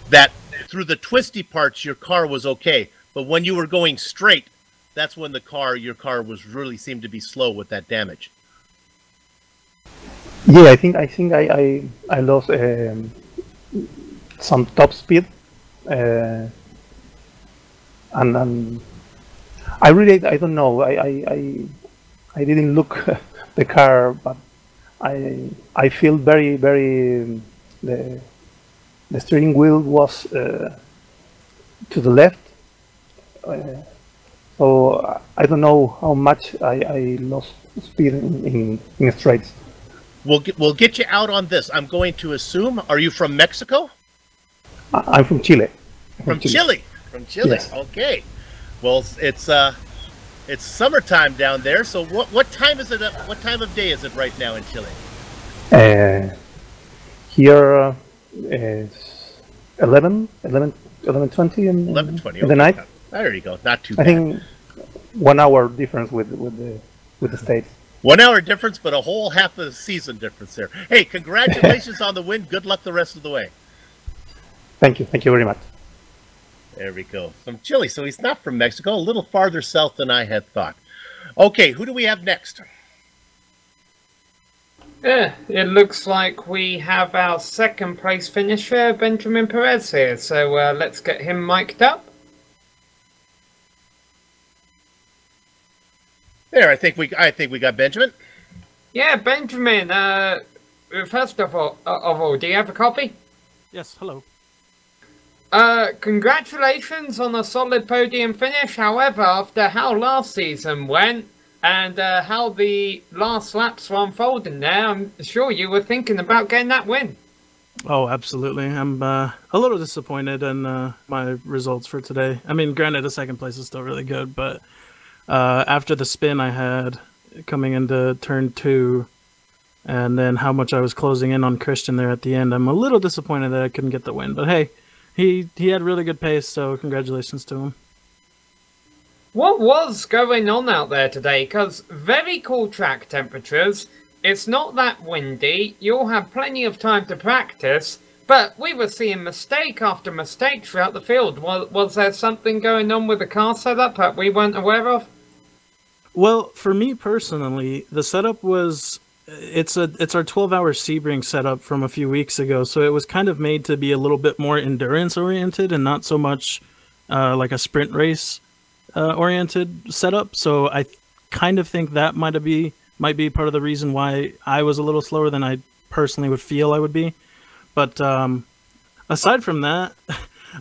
Speaker 1: That through the twisty parts, your car was okay, but when you were going straight, that's when your car was really seemed to be slow with that damage.
Speaker 4: Yeah, I think I lost some top speed, and I don't know. I didn't look the car, but I feel very the steering wheel was to the left. So I don't know how much I lost speed in straights.
Speaker 1: We'll get you out on this. I'm going to assume. Are you from Mexico?
Speaker 4: I'm from Chile.
Speaker 1: From Chile. From Chile.
Speaker 4: Yes.
Speaker 1: Okay. Well, it's summertime down there. So what time is it? What time of day is it right now in Chile?
Speaker 4: Here is 11:20 in
Speaker 1: 11:20
Speaker 4: the night.
Speaker 1: There you go. Not too
Speaker 4: I
Speaker 1: bad.
Speaker 4: think 1 hour difference with the States.
Speaker 1: 1 hour difference, but a whole half of the season difference there. Hey, congratulations on the win. Good luck the rest of the way.
Speaker 4: Thank you very much.
Speaker 1: There we go. From Chile, so he's not from Mexico, a little farther south than I had thought. Okay, who do we have next?
Speaker 3: Yeah, it looks like we have our second place finisher, Benjamin Perez here. So let's get him mic'd up.
Speaker 1: There, I think we got Benjamin.
Speaker 3: Yeah, Benjamin. First of all, do you have a copy?
Speaker 5: Yes. Hello.
Speaker 3: Congratulations on a solid podium finish. However, after how last season went and how the last laps were unfolding there, I'm sure you were thinking about getting that win.
Speaker 5: Oh, absolutely. I'm a little disappointed in my results for today. I mean, granted, the second place is still really good, but after the spin I had coming into turn 2, and then how much I was closing in on Christian there at the end, I'm a little disappointed that I couldn't get the win. But hey, he had really good pace, so congratulations to him.
Speaker 3: What was going on out there today? Because very cool track temperatures. It's not that windy. You'll have plenty of time to practice. But we were seeing mistake after mistake throughout the field. Was there something going on with the car setup that we weren't aware of?
Speaker 5: Well, for me personally, the setup was... It's our 12-hour Sebring setup from a few weeks ago, so it was kind of made to be a little bit more endurance-oriented and not so much like a sprint race oriented setup. So I kind of think that might be part of the reason why I was a little slower than I personally would feel I would be. But aside from that,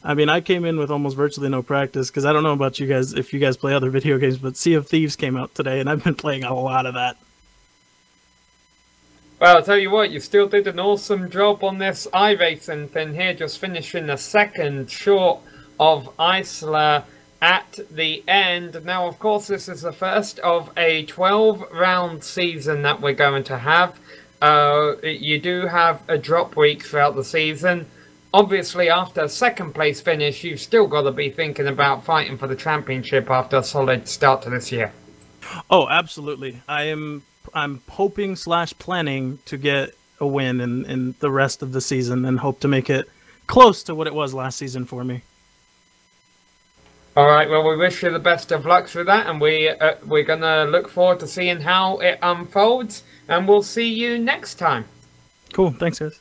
Speaker 5: I mean, I came in with almost virtually no practice because I don't know about you guys if you guys play other video games, but Sea of Thieves came out today, and I've been playing a lot of that.
Speaker 3: Well, I'll tell you what, you still did an awesome job on this iRacing thing here, just finishing a second short of Isla at the end. Now, of course, this is the first of a 12-round season that we're going to have. You do have a drop week throughout the season. Obviously, after a second place finish, you've still got to be thinking about fighting for the championship after a solid start to this year.
Speaker 5: Oh, absolutely. I'm hoping / planning to get a win in the rest of the season and hope to make it close to what it was last season for me.
Speaker 3: All right, well, we wish you the best of luck through that, and we're going to look forward to seeing how it unfolds, and we'll see you next time.
Speaker 5: Cool. Thanks, guys.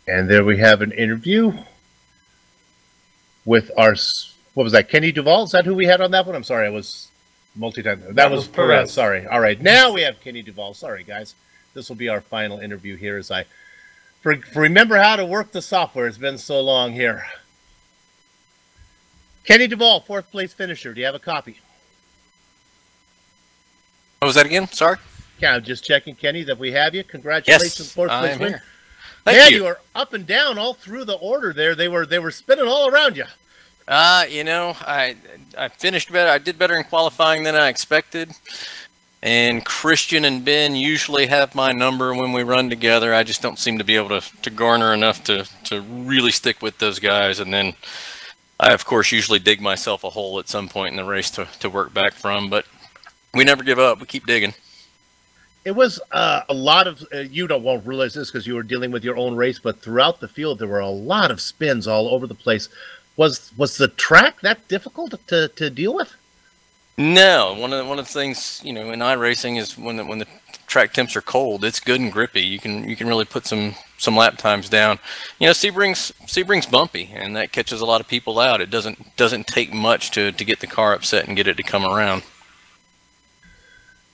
Speaker 1: And there we have an interview with our, what was that, Kenny Duval? Is that who we had on that one? I'm sorry, I was multitasking. That was Perez, sorry. All right, now we have Kenny Duval. Sorry, guys. This will be our final interview here as I remember how to work the software. It's been so long here. Kenny Duval, 4th place finisher. Do you have a copy?
Speaker 6: What was that again? Sorry?
Speaker 1: Yeah, I'm just checking, Kenny, that we have you. Congratulations,
Speaker 6: Yes,
Speaker 1: 4th
Speaker 6: I
Speaker 1: place
Speaker 6: am
Speaker 1: win.
Speaker 6: here. Thank you.
Speaker 1: You were up and down all through the order there. They were spinning all around you.
Speaker 6: You know, I finished better. I did better in qualifying than I expected. And Christian and Ben usually have my number when we run together. I just don't seem to be able to garner enough to really stick with those guys. And then I, of course, usually dig myself a hole at some point in the race to work back from. But we never give up. We keep digging.
Speaker 1: It was a lot of, you won't realize this because you were dealing with your own race, but throughout the field there were a lot of spins all over the place. Was the track that difficult to deal with?
Speaker 6: No, one of the things, you know, in iRacing is when the track temps are cold, it's good and grippy. You can really put some lap times down. You know, Sebring's bumpy, and that catches a lot of people out. It doesn't take much to get the car upset and get it to come around.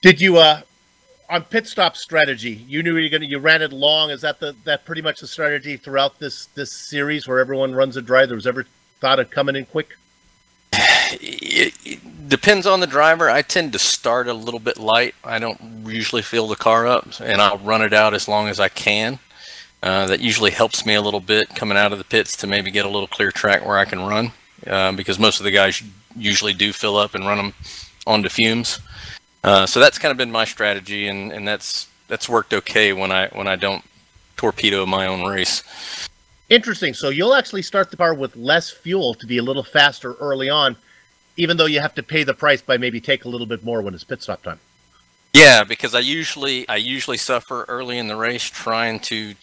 Speaker 1: Did you on pit stop strategy? You knew you ran it long. Is that pretty much the strategy throughout this series where everyone runs a dry? There was ever thought of coming in quick?
Speaker 6: It depends on the driver. I tend to start a little bit light. I don't usually fill the car up, and I'll run it out as long as I can. That usually helps me a little bit coming out of the pits to maybe get a little clear track where I can run, because most of the guys usually do fill up and run them onto fumes. So that's kind of been my strategy, and that's worked okay when I don't torpedo my own race.
Speaker 1: Interesting. So you'll actually start the car with less fuel to be a little faster early on, even though you have to pay the price by maybe take a little bit more when it's pit stop time.
Speaker 6: Yeah, because I usually suffer early in the race trying to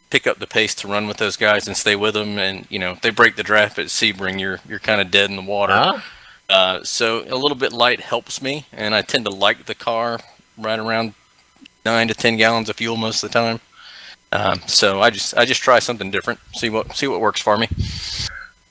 Speaker 6: pick up the pace to run with those guys and stay with them, and if they break the draft at Sebring, you're kind of dead in the water. So a little bit light helps me, and I tend to like the car right around 9 to 10 gallons of fuel most of the time. So I just try something different, see what works for me.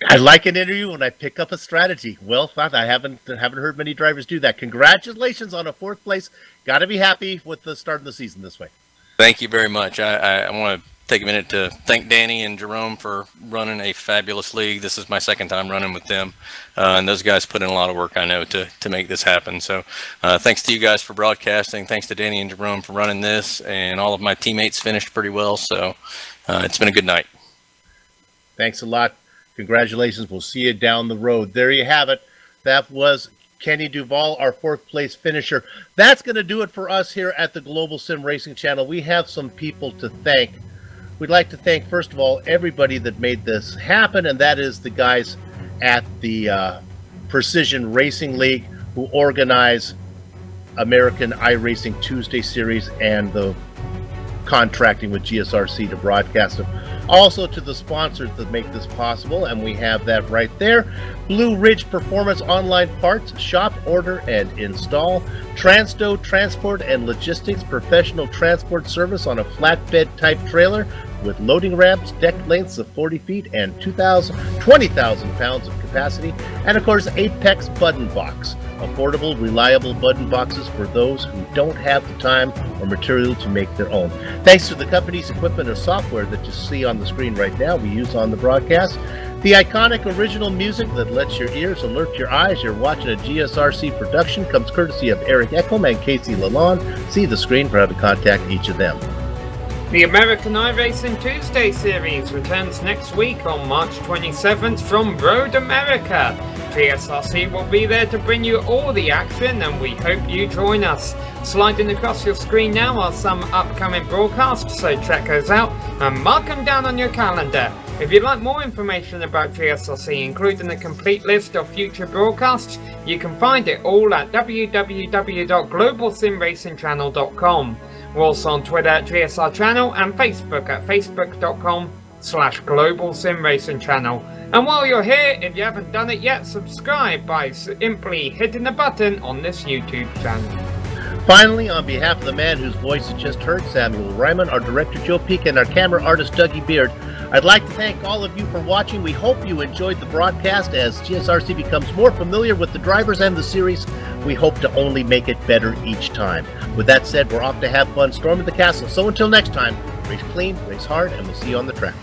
Speaker 1: I like an interview when I pick up a strategy. Well thought. I haven't heard many drivers do that. Congratulations on a 4th place. Got to be happy with the start of the season this way.
Speaker 6: Thank you very much. I want to take a minute to thank Danny and Jerome for running a fabulous league. This is my 2nd time running with them, and those guys put in a lot of work, I know, to make this happen. So thanks to you guys for broadcasting. Thanks to Danny and Jerome for running this, and all of my teammates finished pretty well. So it's been a good night.
Speaker 1: Thanks a lot. Congratulations. We'll see you down the road. There you have it. That was Kenny Duval, our 4th place finisher. That's going to do it for us here at the Global Sim Racing Channel. We have some people to thank. We'd like to thank, first of all, everybody that made this happen, and that is the guys at the Precision Racing League who organize American iRacing Tuesday Series and the contracting with GSRC to broadcast them. Also to the sponsors that make this possible, and we have that right there. Blue Ridge Performance Online Parts, shop, order, and install. Transto Transport and Logistics, professional transport service on a flatbed type trailer with loading ramps, deck lengths of 40 feet, and 20,000 pounds of capacity. And of course, Apex Button Box, affordable, reliable button boxes for those who don't have the time or material to make their own. Thanks to the company's equipment or software that you see on the screen right now, we use on the broadcast. The iconic original music that lets your ears alert your eyes you're watching a GSRC production comes courtesy of Eric Eckelman and Casey Lalonde. See the screen for how to contact each of them.
Speaker 3: The American iRacing Tuesday Series returns next week on March 27th from Road America. GSRC will be there to bring you all the action, and we hope you join us. Sliding across your screen now are some upcoming broadcasts, so check those out and mark them down on your calendar. If you'd like more information about GSRC, including a complete list of future broadcasts, you can find it all at www.globalsimracingchannel.com. We're also on Twitter at GSR Channel and Facebook at facebook.com/Global Sim Racing Channel. And while you're here, if you haven't done it yet, subscribe by simply hitting the button on this YouTube channel.
Speaker 1: Finally, on behalf of the man whose voice you just heard, Samuel Ryman, our director Joe Peak, and our camera artist Dougie Beard, I'd like to thank all of you for watching. We hope you enjoyed the broadcast. As GSRC becomes more familiar with the drivers and the series, we hope to only make it better each time. With that said, we're off to have fun storming the castle. So until next time, race clean, race hard, and we'll see you on the track.